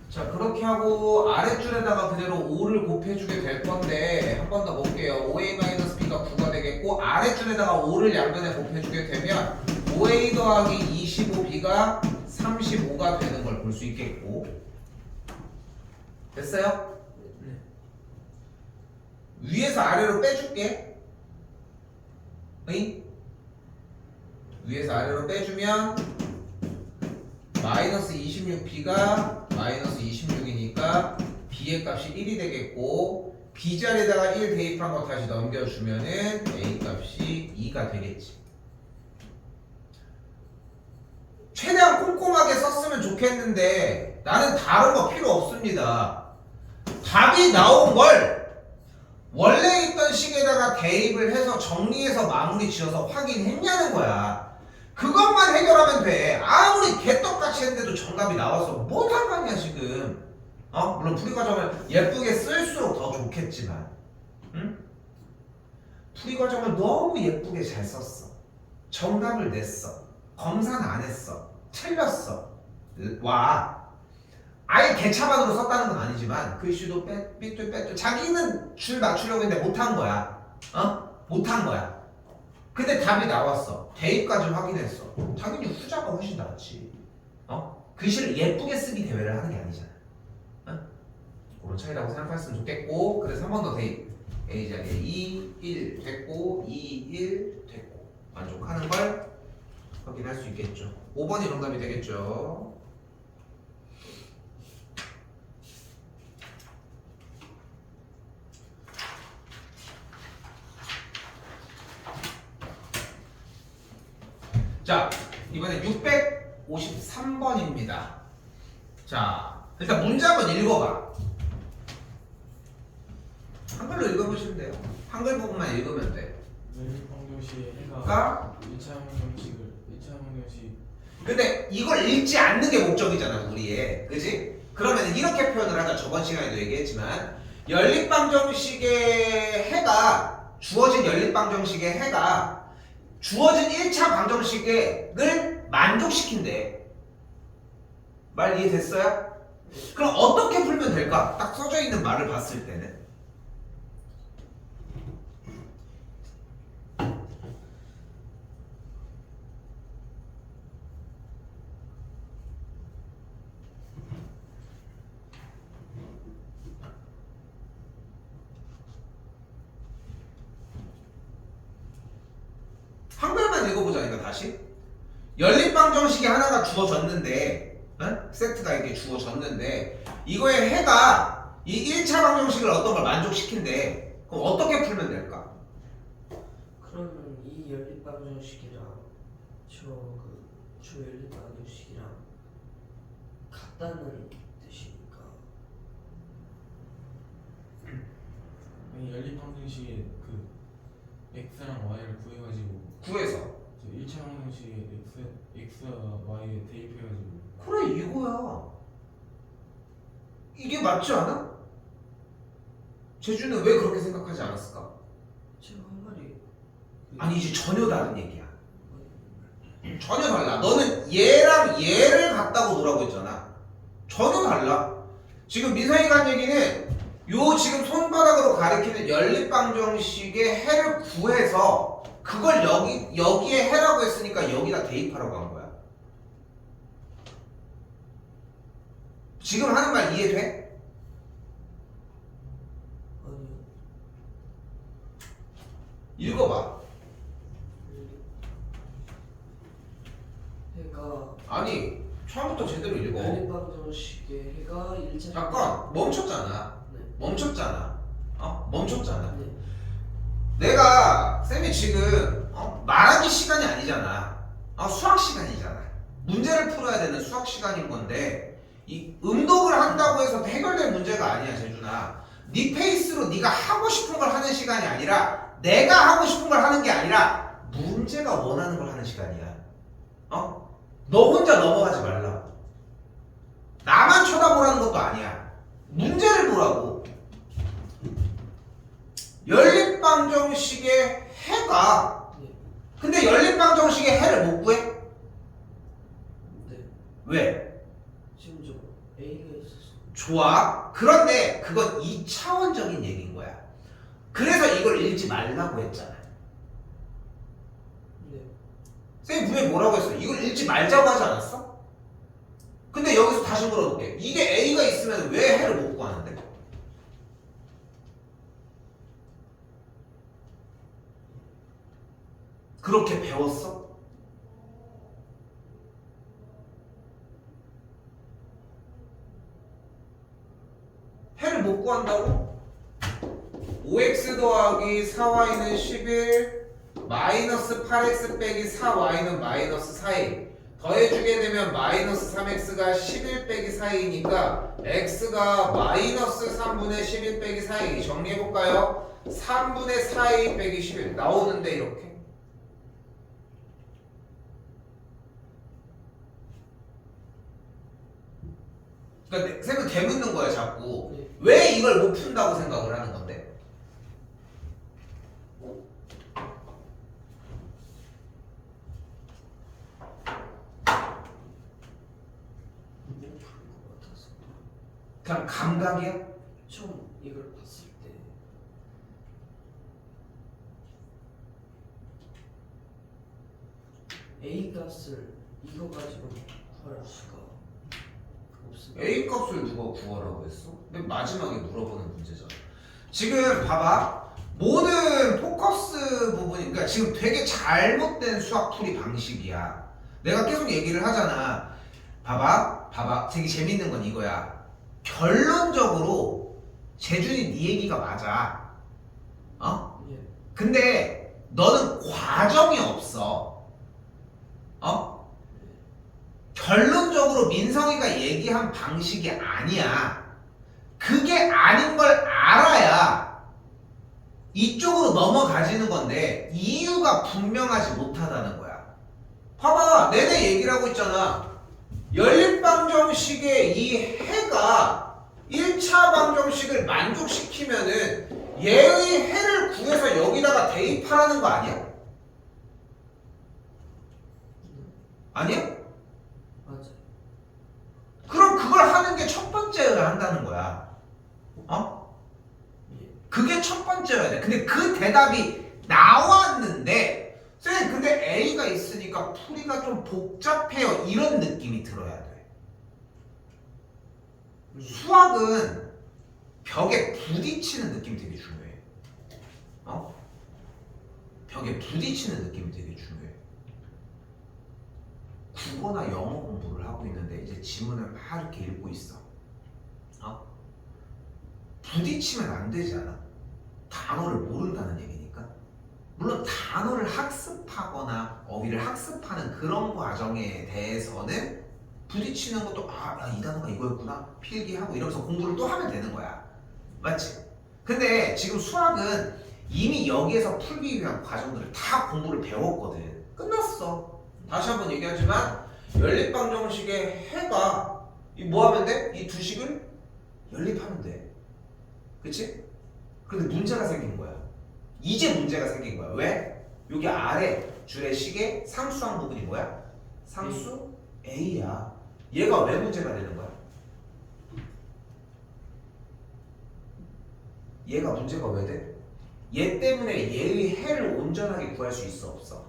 자, 그렇게 하고 아랫줄에다가 그대로 5를 곱해주게 될 건데 한 번 더 볼게요. 5a-b가 9가 되겠고 아랫줄에다가 5를 양변에 곱해주게 되면 5a 더하기 25b가 35가 되는 걸 볼 수 있겠고. 됐어요? 네. 위에서 아래로 빼줄게. 위에서 아래로 빼주면 마이너스 26b가 마이너스 26이니까 b의 값이 1이 되겠고 b자리에다가 1 대입한 거 다시 넘겨주면은 a 값이 2가 되겠지. 최대한 꼼꼼하게 썼으면 좋겠는데 나는 다른 거 필요 없습니다. 답이 나온 걸 원래 있던 식에다가 대입을 해서 정리해서 마무리 지어서 확인했냐는 거야. 그것만 해결하면 돼. 아무리 개떡같이 했는데도 정답이 나와서 뭐 상관이야 지금. 물론 풀이과정을 예쁘게 쓸수록 더 좋겠지만 응? 풀이과정을 너무 예쁘게 잘 썼어. 정답을 냈어. 검사는 안 했어. 틀렸어. 와. 아예 개차반으로 썼다는 건 아니지만 글씨도 삐뚤빼뚤 자기는 줄 맞추려고 했는데 못한 거야. 못한 거야. 근데 답이 나왔어. 대입까지 확인했어. 당연히 후자가 훨씬 낫지. 글씨를 예쁘게 쓰기 대회를 하는 게 아니잖아. 그런 차이라고 생각했으면 좋겠고. 그래서 한 번 더 대입. A 자리에 2, 1 됐고 2, 1 됐고 만족하는 걸 확인할 수 있겠죠. 5번이 정답이 되겠죠. 자, 이번에 653번입니다. 자, 일단 문제 한번 읽어봐. 한글로 읽어보시면 돼요. 한글 부분만 읽으면 돼. 연립방정식의 해가 그러니까 1차 방정식 근데 이걸 읽지 않는 게 목적이잖아, 우리의. 그지? 그러면 이렇게 표현을 하자. 저번 시간에도 얘기했지만 연립방정식의 해가 주어진 연립방정식의 해가 주어진 1차 방정식을 만족시킨대. 말 이해됐어요? 그럼 어떻게 풀면 될까? 딱 써져 있는 말을 봤을 때는 한글만 읽어보자니까 다시. 연립방정식이 하나가 주어졌는데 세트가 이렇게 주어졌는데 이거의 해가 이 1차 방정식을 어떤 걸 만족시킨대. 그럼 어떻게 풀면 될까? 그러면 이 연립 방정식이랑 저 연립 방정식이랑 같다는 뜻이니까. 이 연립 방정식의 그 x랑 y를 구해가지고 구해서. 저 1차 방정식에 x와 y에 대입해가지고. 그래 이거야. 이게 맞지 않아? 제주는 왜 그렇게 생각하지 않았을까? 제가 한 말이 아니지, 전혀 다른 얘기야. 전혀 달라. 너는 얘랑 얘를 갖다고 놓으라고 했잖아. 전혀 달라. 지금 민성이가 한 얘기는 요 지금 손바닥으로 가리키는 연립방정식의 해를 구해서 그걸 여기에 해라고 했으니까 여기다 대입하라고 한 거야. 지금 하는 말 이해돼? 아니요. 읽어봐. 해가 아니 처음부터 제대로 읽어. 연립 방정식의 해가 1차 잠깐 멈췄잖아. 네. 멈췄잖아. 멈췄잖아. 네. 내가 쌤이 지금 말하기 시간이 아니잖아. 수학 시간이잖아. 문제를 풀어야 되는 수학 시간인 건데 이 음독을 한다고 해서 해결될 문제가 아니야, 재준아. 네 페이스로 네가 하고 싶은 걸 하는 시간이 아니라 내가 하고 싶은 걸 하는 게 아니라 문제가 원하는 걸 하는 시간이야. 너 혼자 넘어가지 말라. 나만 쳐다보라는 것도 아니야. 문제를 보라고. 연립방정식의 해가 네. 근데 연립방정식의 해를 못 구해? 네. 왜? 지금 저 A가 있어서. 좋아. 그런데 그건 2차원적인 얘기인 거야. 그래서 이걸 읽지 말라고 했잖아. 네. 쌤이 분명히 뭐라고 했어? 이걸 읽지 말자고 하지 않았어? 근데 여기서 다시 물어볼게. 이게 A가 있으면 왜 해를 못 구하는데? 그렇게 배웠어? 해를 못 구한다고? 5x 더하기 4y는 11 마이너스 8x 빼기 4y는 마이너스 4이 더해주게 되면 마이너스 3x가 11 빼기 4이니까 x가 마이너스 3분의 11 빼기 4이 정리해볼까요? 3분의 4이 빼기 11 나오는데 이렇게 그러니까 쌤은 되묻는 거야 자꾸. 네. 왜 이걸 못 푼다고 생각을 하는 건데? 못 푸는 것 같아서. 그냥 감각이야? 처음 이걸 봤을 때 A 값을 이거 가지고 구할 수가 없습니다. A 값을 누가 구하라고 했어? 맨 마지막에 물어보는 문제잖아. 지금 봐봐. 모든 포커스 부분이 그러니까 지금 되게 잘못된 수학 풀이 방식이야. 내가 계속 얘기를 하잖아. 봐봐. 되게 재밌는 건 이거야. 결론적으로 재준이 네 얘기가 맞아. 예. 근데 너는 과정이 없어. 결론적으로 민성이가 얘기한 방식이 아니야. 그게 아닌 걸 알아야 이쪽으로 넘어가지는 건데 이유가 분명하지 못하다는 거야. 봐봐, 내내 얘기를 하고 있잖아. 연립방정식의 이 해가 1차 방정식을 만족시키면은 얘의 해를 구해서 여기다가 대입하라는 거 아니야? 아니야? 맞아. 그럼 그걸 하는 게 첫 번째여야 한다는 거야. 어? 예. 그게 첫 번째여야 돼. 근데 그 대답이 나왔는데 선생님 근데 A가 있으니까 풀이가 좀 복잡해요. 이런 느낌이 들어야 돼. 수학은 벽에 부딪히는 느낌이 되게 중요해. 어? 벽에 부딪히는 느낌이 되게 중요해. 국어나 영어 공부를 하고 있는데 이제 지문을 막 이렇게 읽고 있어. 어? 부딪히면 안 되지 않아? 단어를 모른다는 얘기니까. 물론 단어를 학습하거나 어휘를 학습하는 그런 과정에 대해서는 부딪히는 것도 이 단어가 이거였구나 필기하고 이러면서 공부를 또 하면 되는 거야. 맞지? 근데 지금 수학은 이미 여기에서 풀기 위한 과정들을 다 공부를 배웠거든. 끝났어. 다시 한번 얘기하지만 연립방정식의 해가 뭐 하면 돼? 이 두 식을 연립하면 돼. 그치? 근데 문제가 생긴 거야. 이제 문제가 생긴 거야. 왜? 여기 아래 줄의 식의 상수항 부분이 뭐야? 상수 A야. 얘가 왜 문제가 되는 거야? 얘가 문제가 왜 돼? 얘 때문에 얘의 해를 온전하게 구할 수 있어 없어?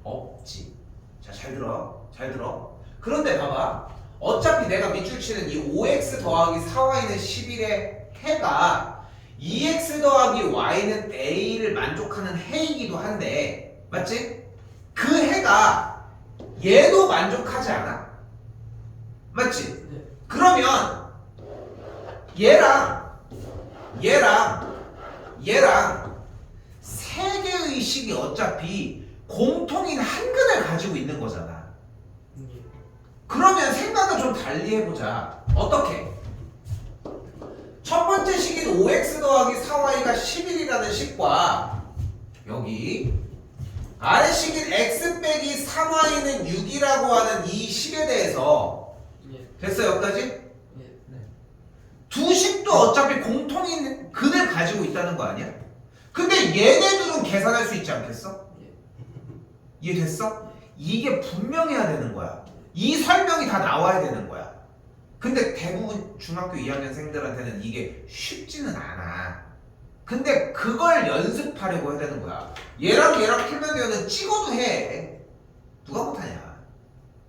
없지. 자, 잘 들어. 잘 들어. 그런데 봐봐. 어차피 내가 밑줄 치는 이 5x 더하기 4y는 11의 해가 2x 더하기 y는 a를 만족하는 해이기도 한데 맞지? 그 해가 얘도 만족하지 않아? 맞지? 네. 그러면 얘랑 세 개의 식이 어차피 공통인 한근을 가지고 있는 거잖아. 예. 그러면 생각을 좀 달리 해보자. 어떻게? 첫 번째 식인 5x 더하기 4y가 11이라는 식과 여기 아래 식인 x 빼기 3y는 6이라고 하는 이 식에 대해서 예. 됐어 여기까지? 예. 두 식도 어차피 공통인 근을 가지고 있다는 거 아니야? 근데 얘네들은 계산할 수 있지 않겠어? 예. 이해됐어? 이게 분명해야 되는 거야. 이 설명이 다 나와야 되는 거야. 근데 대부분 중학교 2학년생들한테는 이게 쉽지는 않아. 근데 그걸 연습하려고 해야 되는 거야. 얘랑 풀면 되면 찍어도 해. 누가 못하냐?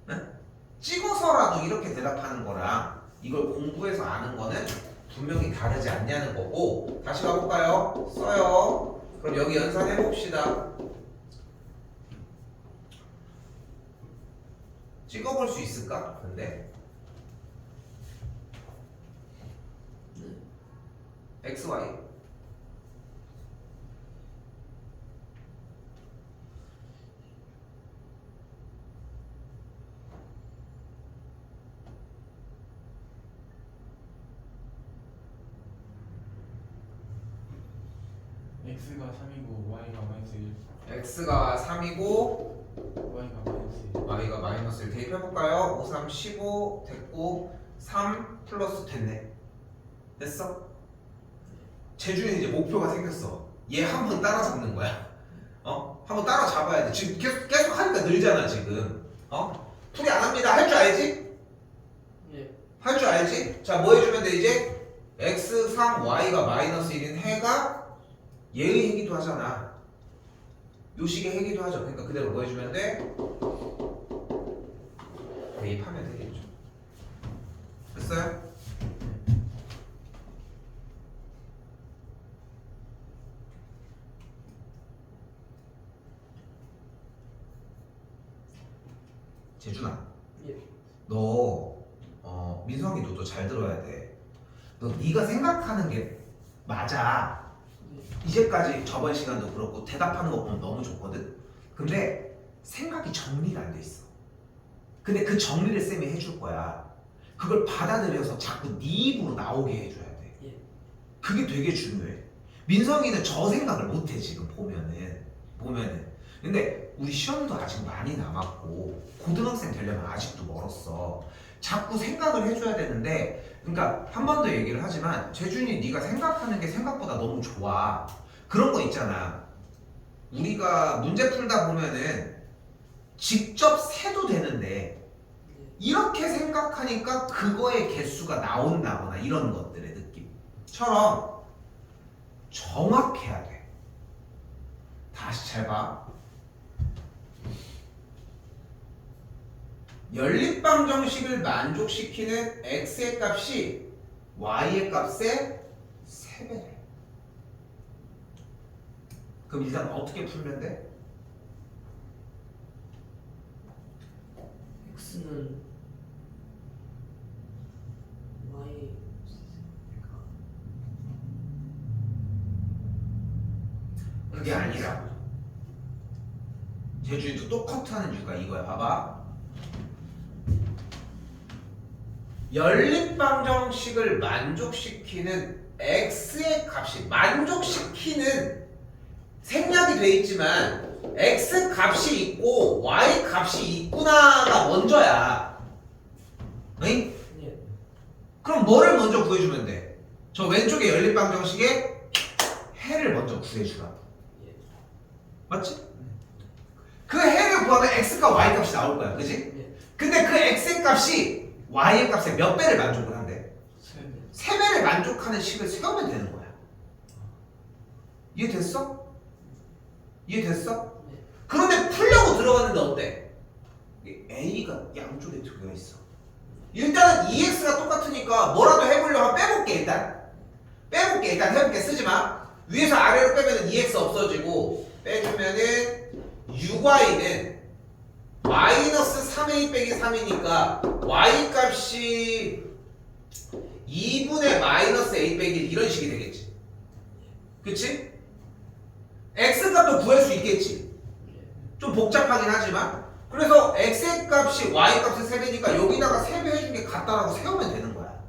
응? 찍어서라도 이렇게 대답하는 거랑 이걸 공부해서 아는 거는 분명히 다르지 않냐는 거고. 다시 가볼까요? 써요. 그럼 여기 연산해봅시다. 찍어볼 수 있을까? 근데 x, y x가 3이고 y가 마이너스 1, x가 3이고 y가 마이너스 1. y가 마이너스 1 대입해볼까요? 5, 3, 15 됐고 3 플러스 됐네. 됐어? 재준이 이제 목표가 생겼어. 얘 한 번 따라잡는 거야. 어? 한 번 따라잡아야 돼. 지금 계속 하니까 늘잖아 지금. 어? 풀이 안 합니다. 할 줄 알지? 예. 할 줄 알지? 자, 뭐 해주면 돼 이제? x 3 y가 마이너스 1인 해가 얘의 해기도 하잖아. 요 식의 해기도 하죠. 그러니까 그대로 뭐 해주면 돼? 대입하면 되겠죠. 됐어요? 재준아, 예. 너 민성이 너도 잘 들어야 돼. 너 네가 생각하는 게 맞아. 이제까지 저번 시간도 그렇고 대답하는 거 보면 너무 좋거든. 근데 생각이 정리가 안 돼 있어. 근데 그 정리를 쌤이 해줄 거야. 그걸 받아들여서 자꾸 네 입으로 나오게 해줘야 돼. 예. 그게 되게 중요해. 민성이는 저 생각을 못해 지금 보면은. 근데 우리 시험도 아직 많이 남았고 고등학생 되려면 아직도 멀었어. 자꾸 생각을 해줘야 되는데, 그러니까 한 번 더 얘기를 하지만 재준이 네가 생각하는 게 생각보다 너무 좋아. 그런 거 있잖아. 우리가 문제 풀다 보면은 직접 세도 되는데 네. 이렇게 생각하니까 그거의 개수가 나온다거나 이런 것들의 느낌처럼 정확해야 돼. 다시 잘 봐. 연립방정식을 만족시키는 x의 값이 y의 값의 3배래. 그럼 일단 어떻게 풀면 돼? x는 y 그게 아니라 제주도 똑같이 하는 이유가 이거야. 봐봐. 연립방정식을 만족시키는 x의 값이 만족시키는 생략이 돼 있지만 x 값이 있고 y 값이 있구나가 먼저야. 응? 네. 그럼 뭐를 먼저 구해주면 돼? 저 왼쪽에 연립방정식에 해를 먼저 구해주라. 예. 맞지? 그 해를 구하면 x과 y 값이 나올 거야. 그지? 네. 근데 그 x의 값이 y의 값에 몇 배를 만족을 한대? 3배. 3배를 만족하는 식을 세우면 되는 거야. 이해됐어? 이해됐어? 네. 그런데 풀려고 들어갔는데 어때? a가 양쪽에 두 개가 있어. 일단은 2x가 똑같으니까 뭐라도 해보려면 빼볼게. 일단 해볼게. 쓰지마. 위에서 아래로 빼면은 2x 없어지고 빼주면은 6y는 마이너스 3a 빼기 3이니까 y 값이 2분의 마이너스 a 빼기 1 이런 식이 되겠지. 그치? x 값도 구할 수 있겠지. 좀 복잡하긴 하지만 그래서 x의 값이 y 값의 3배니까 여기다가 3배 해준 게 같다라고 세우면 되는 거야.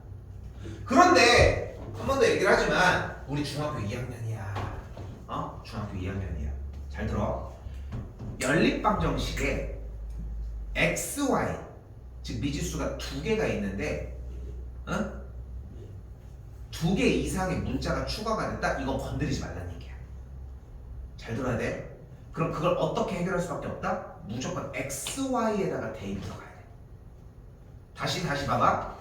그런데 한 번 더 얘기를 하지만 우리 중학교 2학년이야. 중학교 2학년이야. 잘 들어. 연립방정식에 xy 즉 미지수가 2개가 있는데 2개 이상의 문자가 추가가 됐다? 이건 건드리지 말라는 얘기야. 잘 들어야 돼. 그럼 그걸 어떻게 해결할 수밖에 없다? 무조건 xy에다가 대입 들어가야 돼. 다시 봐봐.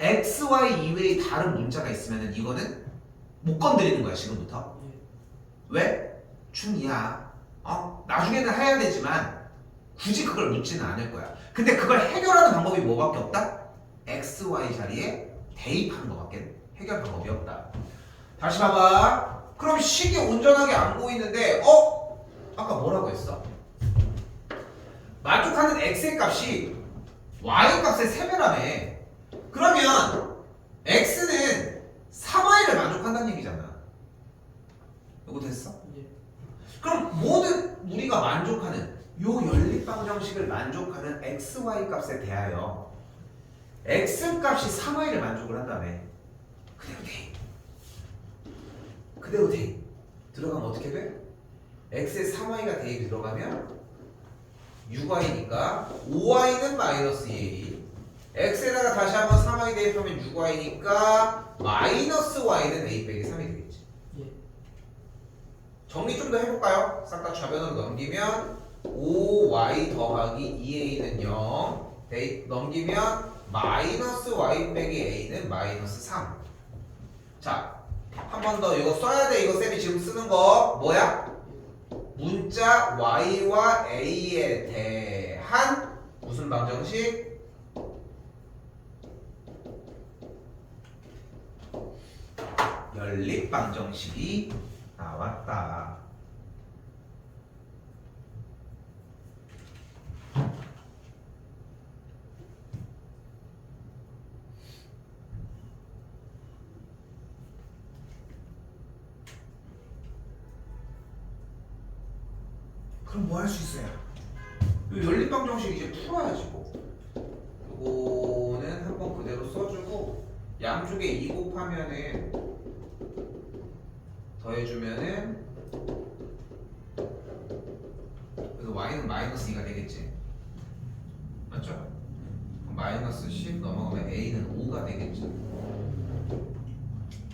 xy 이외의 다른 문자가 있으면 이거는 못 건드리는 거야 지금부터. 왜? 중2야. 나중에는 해야 되지만 굳이 그걸 묻지는 않을 거야. 근데 그걸 해결하는 방법이 뭐밖에 없다? xy 자리에 대입하는 거밖에 해결 방법이 없다. 다시 봐봐. 그럼 식이 온전하게 안 보이는데 아까 뭐라고 했어? 만족하는 x의 값이 y 값의 3배라며. 그러면 x는 3y를 만족한다는 얘기잖아. 이거 됐어? 네. 그럼 모든 우리가 만족하는 요 연립방정식을 만족하는 xy 값에 대하여 x 값이 3y를 만족을 한다며. 그대로 대입 들어가면 어떻게 돼? x에 3y가 대입 들어가면 6y니까 5y는 마이너스 2a, x에다가 다시 한번 3y 대입하면 6y니까 마이너스 y는 a 빼기 3이 되겠지. 예. 정리 좀 더 해볼까요? 싹 다 좌변으로 넘기면 5y 더하기 2a는 0 대입 넘기면 마이너스 y 빼기 a는 마이너스 3. 자, 한 번 더 이거 써야 돼. 이거 쌤이 지금 쓰는 거 뭐야? 문자 y와 a에 대한 무슨 방정식? 연립 방정식이 나왔다. 그럼 뭐 할 수 있어요? 이 연립방정식 이제 풀어야지 뭐. 이거는 한번 그대로 써주고 양쪽에 2 곱하면은 더해주면은 그래서 y는 마이너스 2가 되겠지. 맞죠? 그럼 마이너스 10 넘어가면 a는 5가 되겠지.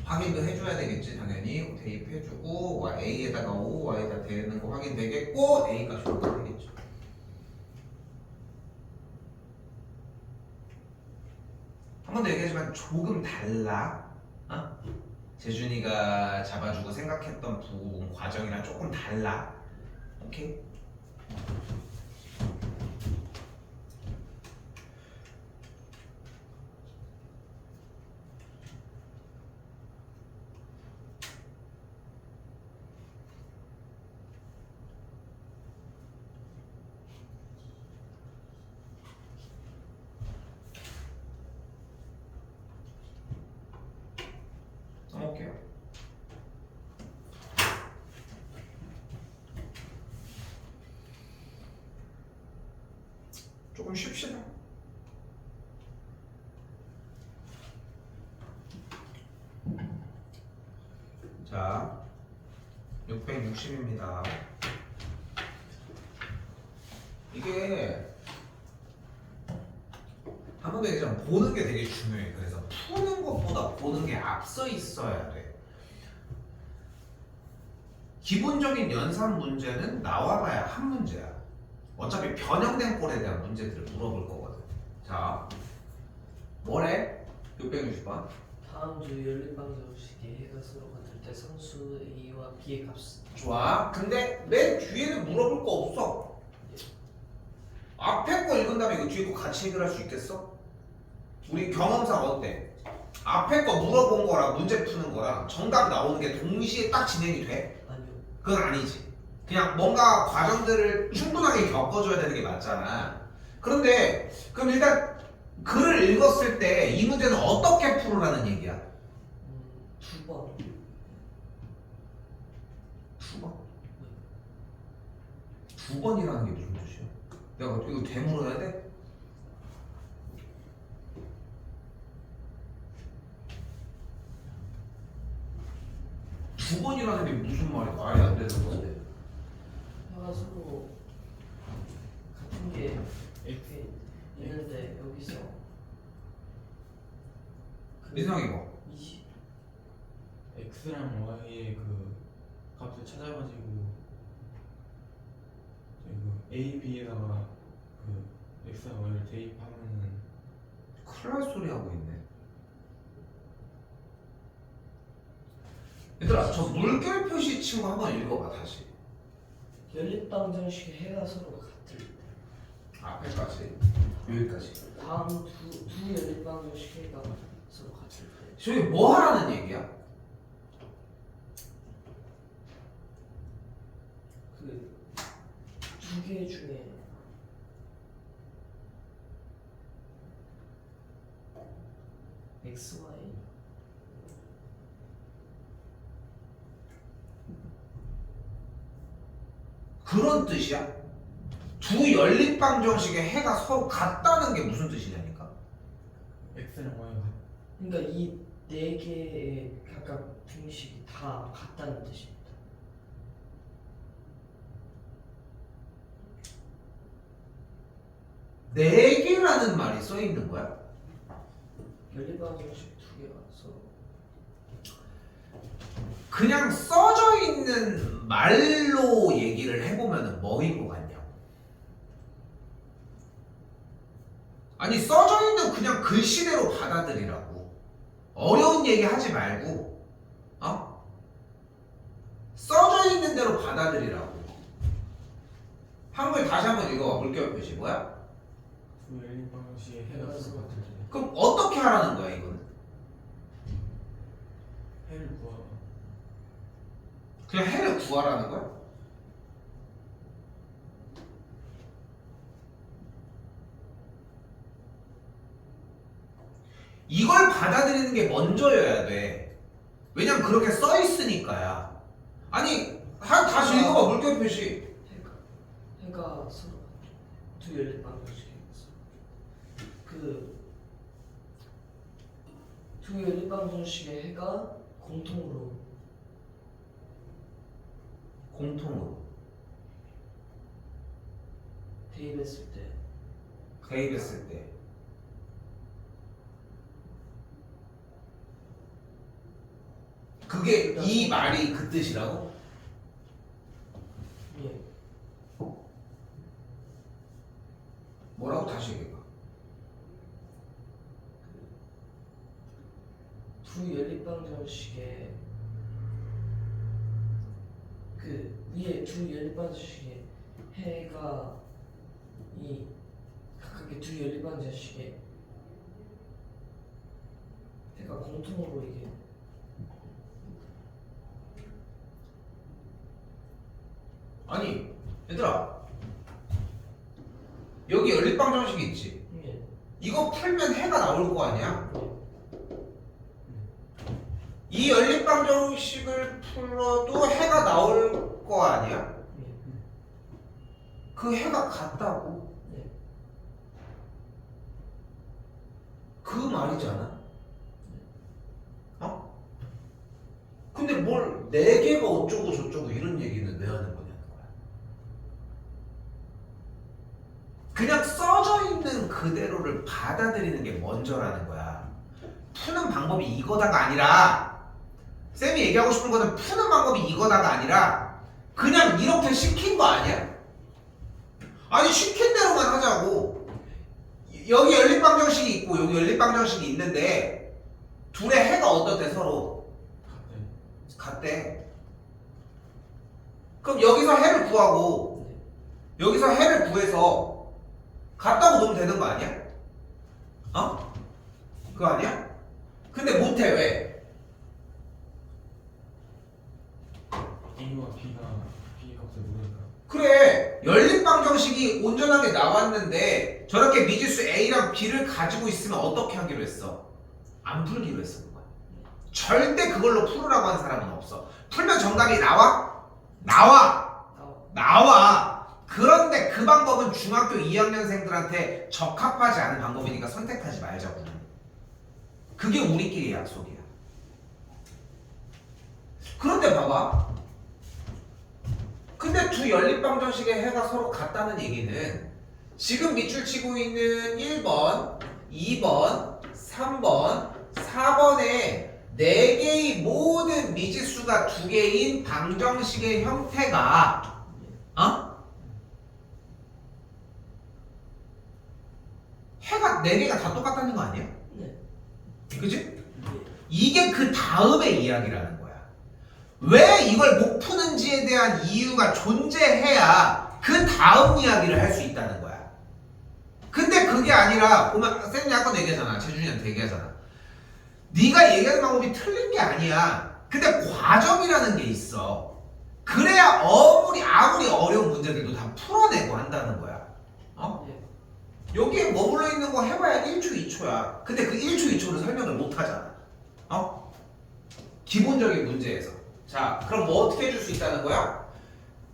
확인도 해줘야 되겠지. 당연히 대입해주고 a에다가 5, y에다 대는 거 확인되겠고 a 값이 얼마 되겠죠. 조금 달라. 어? 재준이가 잡아주고 생각했던 부분 과정이랑 조금 달라. 오케이? 써볼게요. 조금 쉽시다. 자, 660입니다. 이게 한 번 더 얘기하자면 보는 게 되게 중요해. 그래서 푸는 것보다 보는 게 앞서 있어야 돼. 기본적인 연산 문제는 나와봐야 한 문제야. 어차피 변형된 꼴에 대한 문제들을 물어볼 거거든. 자, 뭐래? 660번. 다음 주 연립방정식의 해가 서로 같을 때 상수 A와 B의 값은 좋아. 근데 맨 뒤에는 물어볼 거 없어. 앞에 거 읽은 다음에 이거 뒤에 거 같이 해결할 수 있겠어? 우리 경험상 어때? 앞에 거 물어본 거랑 문제 푸는 거랑 정답 나오는 게 동시에 딱 진행이 돼? 아니요. 그건 아니지. 그냥 뭔가 과정들을 충분하게 겪어줘야 되는 게 맞잖아. 그런데 그럼 일단 글을 읽었을 때 이 문제는 어떻게 풀으라는 얘기야? 2번. 두 번? 두 번이라는 게 무슨 뜻이야? 내가 이거 되물어야 돼? 두 번이라는 게 무슨 말이야? 말이 안 되는 건데. 해가 서로 같은 게 이렇게 있는데 여기서 민성이 뭐? 20 x랑 y의 그 값을 찾아가지고 그 a, b에다가 그 x랑 y를 대입하면은 큰일 날 소리 하고 있네. 얘들아, 저 물결 표시 친구 한번 읽어봐 다시. 연립방정식의 해가 서로 같을 때 앞에까지 여기까지. 다음 두 연립방정식의 해가 서로 같을 때 저기 뭐 하라는 얘기야? 그 두 개 중에 x, y 그런 뜻이야? 두 연립방정식의 해가 서로 같다는 게 무슨 뜻이냐니까. x랑 y가 같 그러니까 이 네 개의 각각 등식이 다 같다는 뜻입니다. 네 개라는 말이 써 있는 거야? 연립방정식 두 개가 서로 그냥 써져 있는 말로 얘기를 해보면 뭐인 것 같냐? 아니 써져 있는 그냥 글씨대로 받아들이라고. 어려운 얘기 하지 말고, 어? 써져 있는 대로 받아들이라고. 한글 다시 한번 읽어봐. 물결 표시 뭐야? 두 연립방정식의 해가 서로 같을 때 그럼 어떻게 하라는 거야 이거는? 해를 구하라. 그냥 해를 구하라는 거야? 이걸 받아들이는 게 먼저여야 돼. 왜냐면 그렇게 써 있으니까야. 아니 다시 읽어봐. 물결 표시. 해가 서로 두 연립방정식의 해가 서로 두 연립방정식의 해가 공통으로 대입했을 때 대입했을 때 그게 이 말이 그 뜻이라고? 예. 뭐라고 다시 얘기해봐. 연립방정식에 그 위에 두 연립방정식에 해가 이 각각의 두 연립방정식에 해가 공통으로 이게 아니 얘들아 여기 연립방정식이 있지. 예. 이거 풀면 해가 나올 거 아니야? 예. 이 연립방정식을 풀어도 해가 나올 거 아니야? 예. 그 해가 같다고? 네. 그 말이잖아. 어? 근데 뭘 네 개가 어쩌고 저쩌고 이런 얘기는 왜 하는 거냐는 거야. 그냥 써져 있는 그대로를 받아들이는 게 먼저라는 거야. 푸는 방법이 이거다가 아니라 쌤이 얘기하고 싶은 거는 푸는 방법이 이거다가 아니라 그냥 이렇게 시킨 거 아니야? 아니 시킨 대로만 하자고. 여기 연립방정식이 있고 여기 연립방정식이 있는데 둘의 해가 어떻대 서로? 같대. 그럼 여기서 해를 구하고 여기서 해를 구해서 같다고 놓으면 되는 거 아니야? 어? 그거 아니야? 근데 못해 왜? A와 B가 B 값을 모르니까. 그래 연립방정식이 온전하게 나왔는데 저렇게 미지수 A랑 B를 가지고 있으면 어떻게 하기로 했어? 안 풀기로 했어. 절대 그걸로 풀으라고 한 사람은 없어. 풀면 정답이 나와? 나와. 그런데 그 방법은 중학교 2학년생들한테 적합하지 않은 방법이니까 선택하지 말자고. 그게 우리끼리 약속이야. 그런데 봐봐. 근데 두 연립방정식의 해가 서로 같다는 얘기는 지금 밑줄 치고 있는 1번, 2번, 3번, 4번에 4개의 모든 미지수가 2개인 방정식의 형태가 해가 4개가 다 똑같다는 거 아니야? 네. 그치? 이게 그 다음의 이야기라는 거야. 왜 이걸 못 푸는지에 대한 이유가 존재해야 그 다음 이야기를 할 수 있다는 거야. 근데 그게 아니라 보면 쌤이 아까도 얘기하잖아. 재준이한테 얘기하잖아. 네가 얘기하는 방법이 틀린 게 아니야. 근데 과정이라는 게 있어. 그래야 아무리 어려운 문제들도 다 풀어내고 한다는 거야. 어? 네. 여기에 머물러 있는 거 해봐야 1초, 2초야. 근데 그 1초, 2초를 설명을 못 하잖아. 어? 기본적인 문제에서. 자, 그럼 뭐 어떻게 해줄 수 있다는 거야?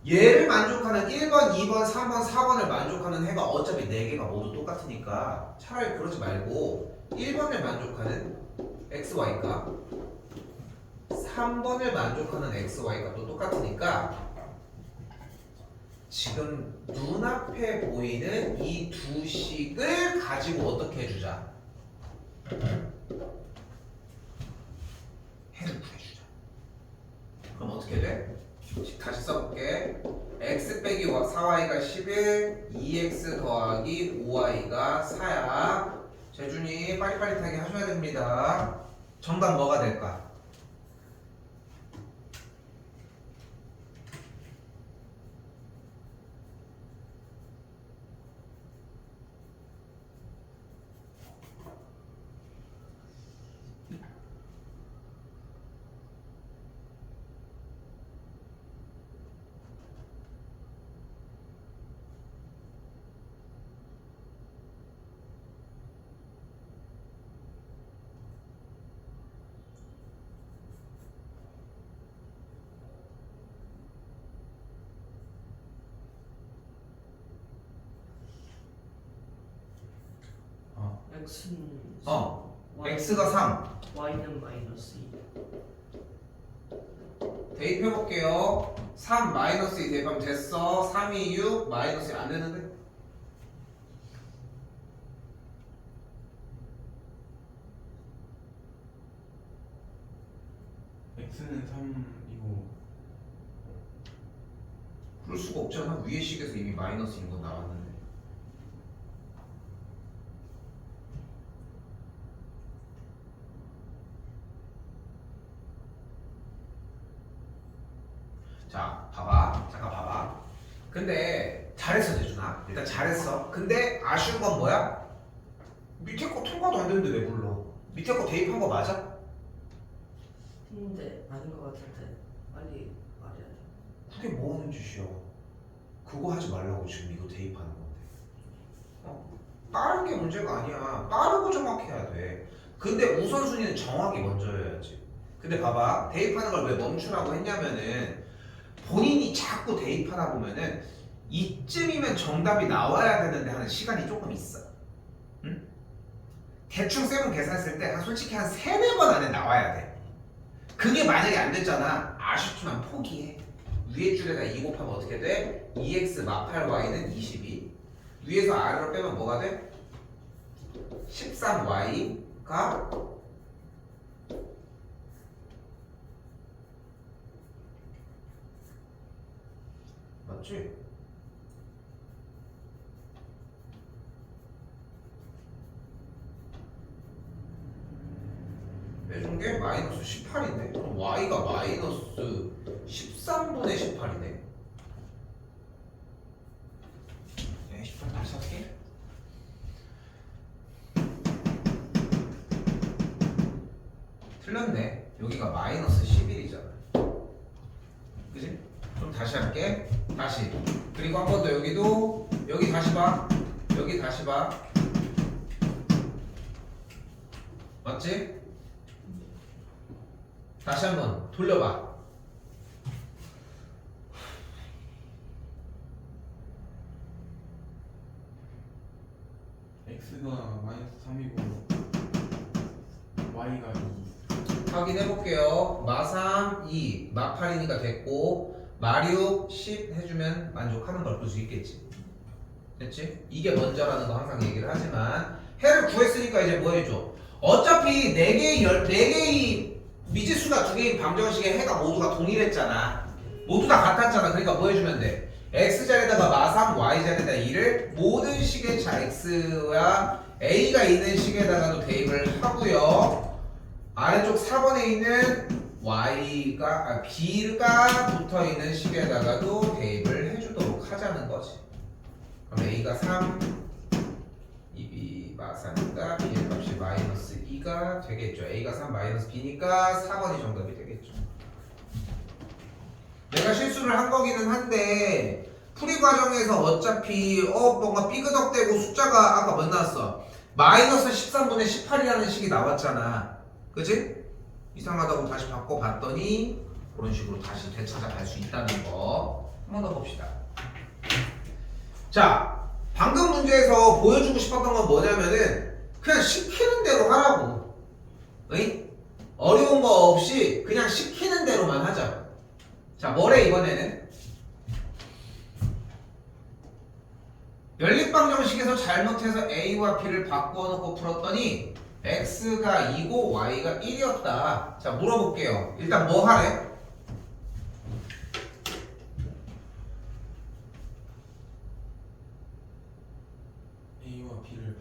얘를 만족하는 1번, 2번, 3번, 4번을 만족하는 해가 어차피 4개가 모두 똑같으니까 차라리 그러지 말고 1번을 만족하는 XY값 3번을 만족하는 XY값도 똑같으니까 지금 눈앞에 보이는 이 두 식을 가지고 어떻게 해주자? 해를 구해주자. 그럼 어떻게 돼? 다시 써볼게. x 빼기 4y가 11, 2x 더하기 5y가 4야. 재준이 빠릿빠릿하게 하셔야 됩니다. 정답 뭐가 될까? x는 x가 3. y는 마이너스 2. 대입해볼게요. 3 마이너스 2 대입하면 됐어. 3이 6 마이너스 2 안 되는데? X는 3이고 그럴 수가 없잖아. 위의 식에서 이미 마이너스인 건 나왔는데. 자, 봐봐. 잠깐 봐봐. 근데 잘했어, 재준아. 일단 잘했어. 근데 아쉬운 건 뭐야? 밑에 거 통과도 안 되는데 왜 불러? 밑에 거 대입한 거 맞아? 했는데 아닌 것 같은데 빨리 말해야 돼. 그게 뭐 하는 짓이야? 그거 하지 말라고 지금 이거 대입하는 건데. 빠른 게 문제가 아니야. 빠르고 정확해야 돼. 근데 우선순위는 정확히 먼저여야지. 근데 봐봐. 대입하는 걸 왜 멈추라고 했냐면은 본인이 자꾸 대입하다 보면은 이쯤이면 정답이 나와야 되는데 하는 시간이 조금 있어. 응? 대충 쌤은 계산했을 때 솔직히 한 3-4번 안에 나와야 돼. 그게 만약에 안 됐잖아. 아쉽지만 포기해. 위에 줄에다 2 곱하면 어떻게 돼? 2x 마팔 y는 22. 위에서 아래로 빼면 뭐가 돼? 13y가 맞지? 빼준 게 마이너스 18인데 그럼 y가 마이너스 13분의 18이네. 18 다시 할게. 틀렸네. 여기가 마이너스 11이잖아. 그지? 좀 다시 할게. 다시. 그리고 한 번 더 여기도 여기 다시 봐. 여기 다시 봐. 맞지? 다시 한번 돌려봐. x가 마이너스 3이고 y가 2. 확인해 볼게요. 마3 2 마8이니까 됐고 마6 10 해주면 만족하는 걸 볼 수 있겠지. 됐지? 이게 먼저라는 거 항상 얘기를 하지만 해를 구했으니까 이제 뭐 해줘? 어차피 4개의 미지수가 2개인 방정식의 해가 모두가 동일했잖아. 모두 다 같았잖아. 그러니까 뭐 해주면 돼? x자리에다가 마3 y자리에다 2를 모든 식의 자 x와 a가 있는 식에다가도 대입을 하고요. 아래쪽 4번에 있는 b가 붙어 있는 식에다가도 대입을 해주도록 하자는 거지. 그럼 a가 3, 2b 마3이니까 b의 값이 마이너스 2가 되겠죠. a가 3 마이너스 b니까 4번이 정답이 되겠죠. 내가 실수를 한 거기는 한데 풀이 과정에서 어차피 뭔가 삐그덕대고 숫자가 아까 뭐 나왔어? 마이너스 13분의 18이라는 식이 나왔잖아. 그치? 이상하다고 다시 바꿔봤더니 그런 식으로 다시 되찾아갈 수 있다는 거 한 번 더 봅시다. 자, 방금 문제에서 보여주고 싶었던 건 뭐냐면은 그냥 시키는 대로 하라고. 응? 어려운 거 없이 그냥 시키는 대로만 하자. 자, 뭐래 이번에는? 연립방정식에서 잘못해서 a와 b를 바꿔놓고 풀었더니 x가 2고 y가 1이었다. 자, 물어볼게요. 일단 뭐 하래? a와 b를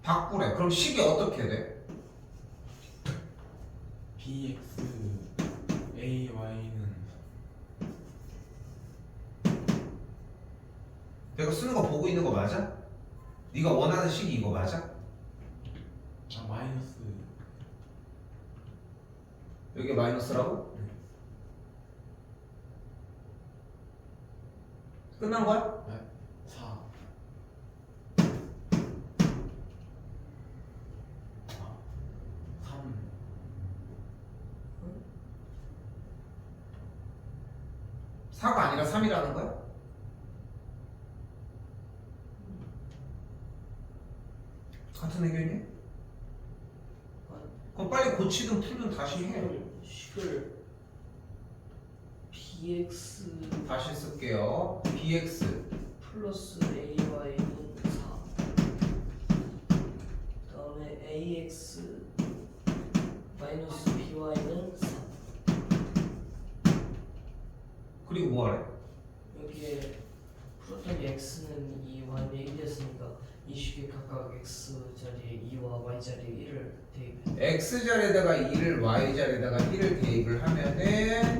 바꾸래. 그럼 식이 어떻게 돼? bx ay는 내가 쓰는 거 보고 있는 거 맞아? 네가 원하는 식이 이거 맞아? 마이너스 여기 마이너스라고? 끝난 거야? 4 3 4가 아니라 3이라는 거야? 같은 의견이야? 그럼 빨리 고치든 풀든 다시 해. 식을 bx 다시 쓸게요. bx 플러스 ay는 4. 그다음에 ax 마이너스 by는 3. 그리고 뭐 하래? 여기에 풀었더니 x는 2, y는 1이었으니까 이 식에 각각 x 자리에 2와 y 자리에 1을 대입해. x자리에다가 2를 y자리에다가 1을 대입을 하면은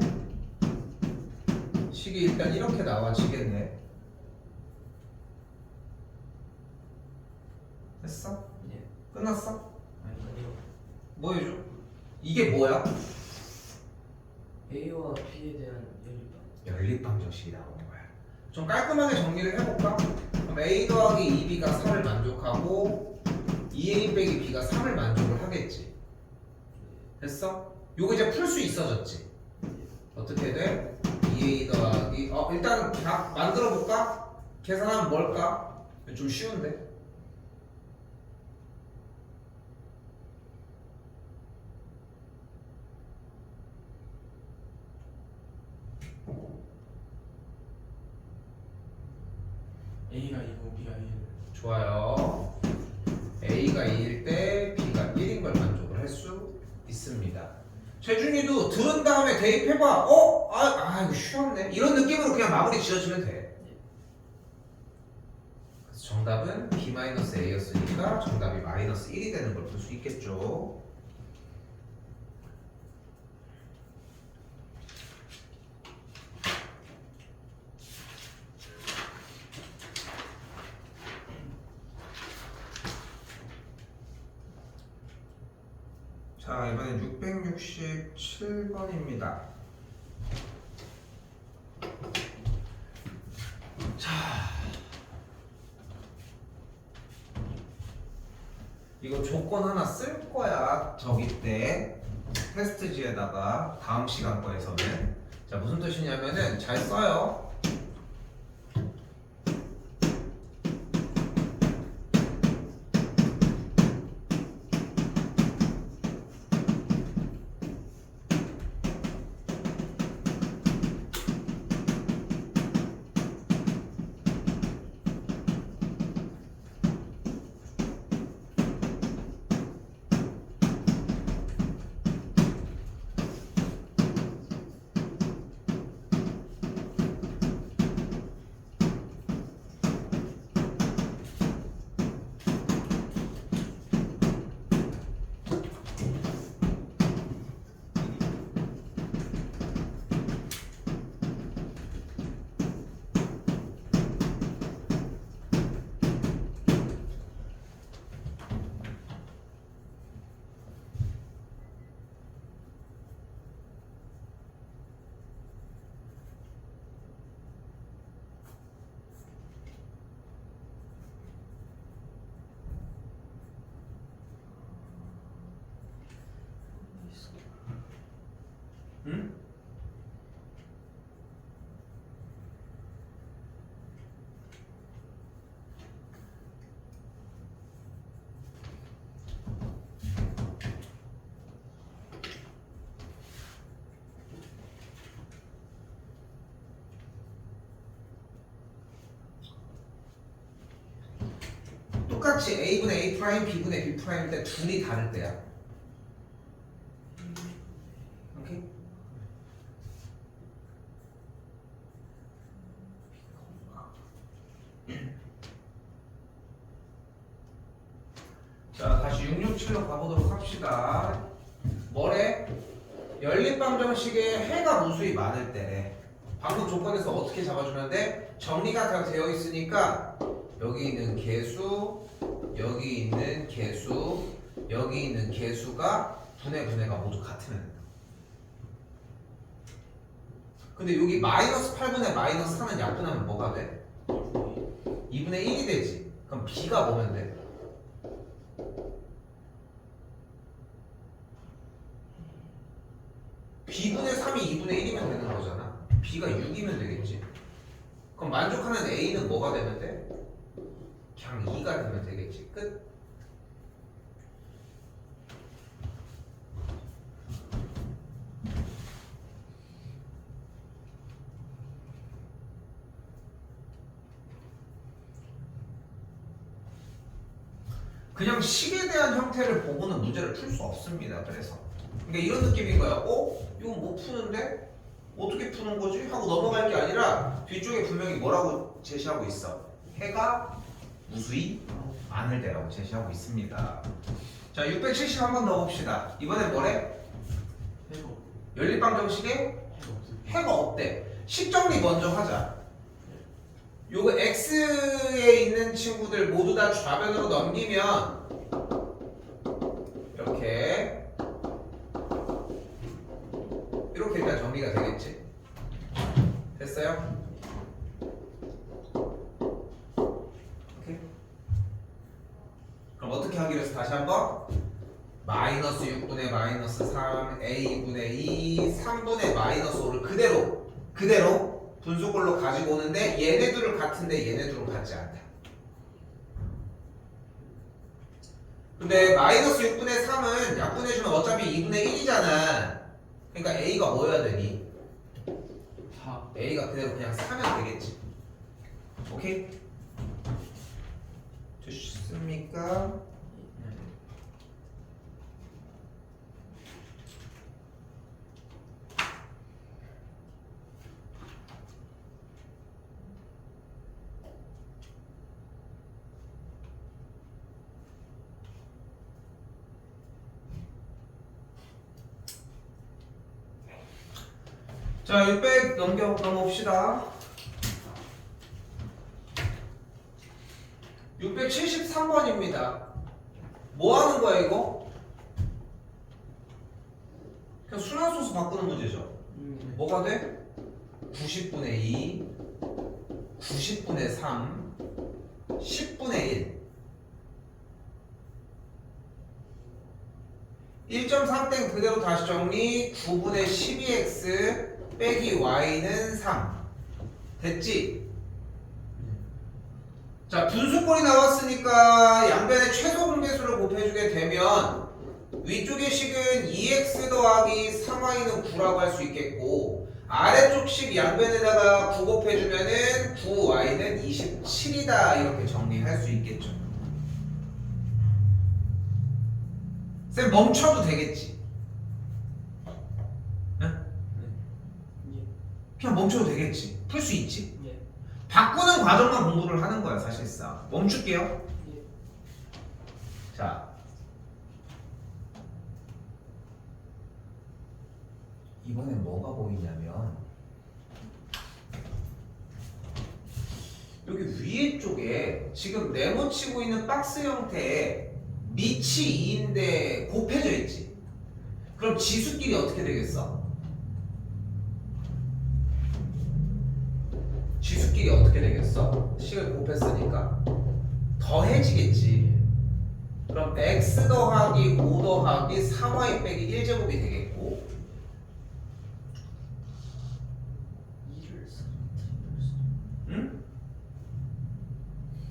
공식이 일단 이렇게 나와지겠네. 됐어? 네. 끝났어? 아니요. 뭐 해줘? 이게 뭐야? A와 B에 대한 연립방. 연립방정식이 나오는 거야. 좀 깔끔하게 정리를 해볼까? 그럼 A 더하기 2B가 4를 만족하고 2A 빼기 B가 3을 만족을 하겠지. 됐어? 요거 이제 풀 수 있어졌지. 어떻게 돼? 2A 더하기 일단 다 만들어 볼까? 계산하면 뭘까? 좀 쉬운데? A가 2고 B가 1. 좋아요. A가 2일 때 B가 1인 걸 만족을 할 수 있습니다. 재준이도 들은 다음에 대입해봐. 이거 쉬웠네. 이런 느낌으로 그냥 마무리 지어주면 돼. 그래서 정답은 B-A였으니까 정답이 -1이 되는 걸 볼 수 있겠죠. 자, 이번엔 667번입니다. 자, 이거 조건 하나 쓸 거야. 저기 때 테스트지에다가 다음 시간 거에서는. 자, 무슨 뜻이냐면은 잘 써요. 응? 똑같이 A분의 A 프라임, B분의 B 프라임인데 둘이 다를 때야. 오케이? 자, 다시 667로 가보도록 합시다. 뭐래? 연립방정식에 해가 무수히 많을 때래. 방금 조건에서 어떻게 잡아주면 돼? 정리가 다 되어 있으니까 여기 있는 개수, 여기 있는 개수, 여기 있는 개수가 분해가 모두 같으면 된다. 근데 여기 -8분의 -4는 약분하면 뭐가 돼? 2분의 1이 되지. 그럼 B가 뭐면 돼? B분의 3이 2분의 1이면 되는 거잖아. B가 6이면 되겠지. 그럼 만족하는 A는 뭐가 되면 돼? 그냥 2가 되면 되겠지. 끝. 그냥 식에 대한 형태를 보고는 문제를 풀 수 없습니다. 그래서 그러니까 이런 느낌인 거야. 이거 못 푸는데 어떻게 푸는 거지? 하고 넘어갈 게 아니라 뒤쪽에 분명히 뭐라고 제시하고 있어. 해가 무수히 많을 때라고 제시하고 있습니다. 자, 670 한번 넣어봅시다. 이번엔 뭐래? 해가 연립방정식에 해가 없을 때. 해가 없대. 식정리 먼저 하자. 요거 x에 있는 친구들 모두 다 좌변으로 넘기면 이렇게 일단 정리가 되겠지. 됐어요? 오케이. 그럼 어떻게 하기로 해서 다시 한번 마이너스 6분의 마이너스 3 a분의 2 3분의 마이너스 5를 그대로 분수꼴로 가지고 오는데 얘네들을 같은데 얘네들은 같지 않다. 근데 마이너스 6분의 3은 약분해주면 어차피 2분의 1이잖아. 그러니까 a가 뭐여야 되니? 4. a가 그대로 그냥 4면 되겠지. 오케이? 됐습니까? 자, 600 넘어봅시다. 673번입니다. 뭐 하는 거야, 이거? 그냥 순환소수 바꾸는 문제죠. 뭐가 돼? 90분의 2, 90분의 3, 10분의 1. 1.3땡 그대로 다시 정리. 9분의 12x 빼기 y는 3. 됐지? 자, 분수꼴이 나왔으니까 양변의 최소 분배수를 곱해주게 되면 위쪽의 식은 2x 더하기 3y는 9라고 할 수 있겠고 아래쪽 식 양변에다가 9 곱해주면은 9y는 27이다 이렇게 정리할 수 있겠죠. 쌤 멈춰도 되겠지? 응? 그냥 멈춰도 되겠지? 풀 수 있지? 예. 바꾸는 과정만 공부를 하는 거야 사실상. 멈출게요. 예. 자, 이번엔 뭐가 보이냐면 여기 위에 쪽에 지금 네모치고 있는 박스 형태의 밑이 2인데 곱해져 있지. 그럼 지수끼리 어떻게 되겠어? 지수끼리 어떻게 되겠어? 식을 곱했으니까 더해지겠지. 그럼 x 더하기 5 더하기 3y 빼기 1제곱이 되겠고 2를 응?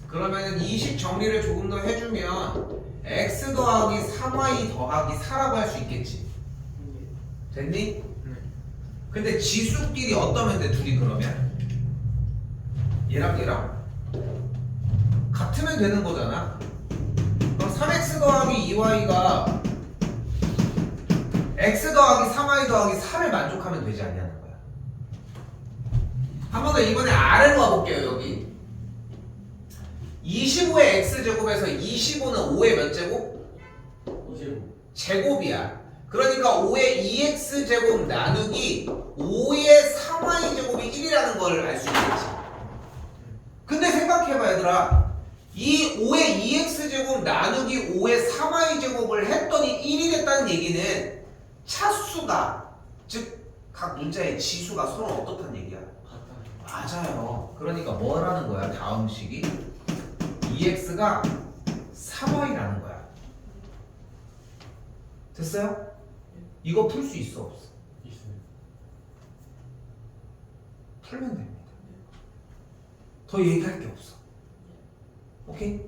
그러면은 이 식 정리를 조금 더 해주면 x 더하기 3y 더하기 4라고 할 수 있겠지. 됐니? 근데 지수끼리 어떠면 돼 둘이 그러면? 얘랑 같으면 되는 거잖아. 그럼 3x 더하기 2y가 x 더하기 3y 더하기 4를 만족하면 되지 않냐는 거야. 한 번 더 이번에 아래로 와볼게요. 여기 25의 x제곱에서 25는 5의 몇 제곱? 5제곱. 제곱이야. 그러니까 5의 2x제곱 나누기 5의 3y제곱이 1이라는 걸 알 수 있겠지. 근데 생각해봐 얘들아. 이 5의 2x제곱 나누기 5의 3y제곱을 했더니 1이 됐다는 얘기는 차수가 즉 각 문자의 지수가 서로 어떻다는 얘기야? 맞아요. 그러니까 뭐라는 거야? 다음 식이 2x가 3y라는 거야. 됐어요? 이거 풀 수 있어 없어? 있어요. 풀면 됩니다. 더 얘기할 게 없어. 오케이?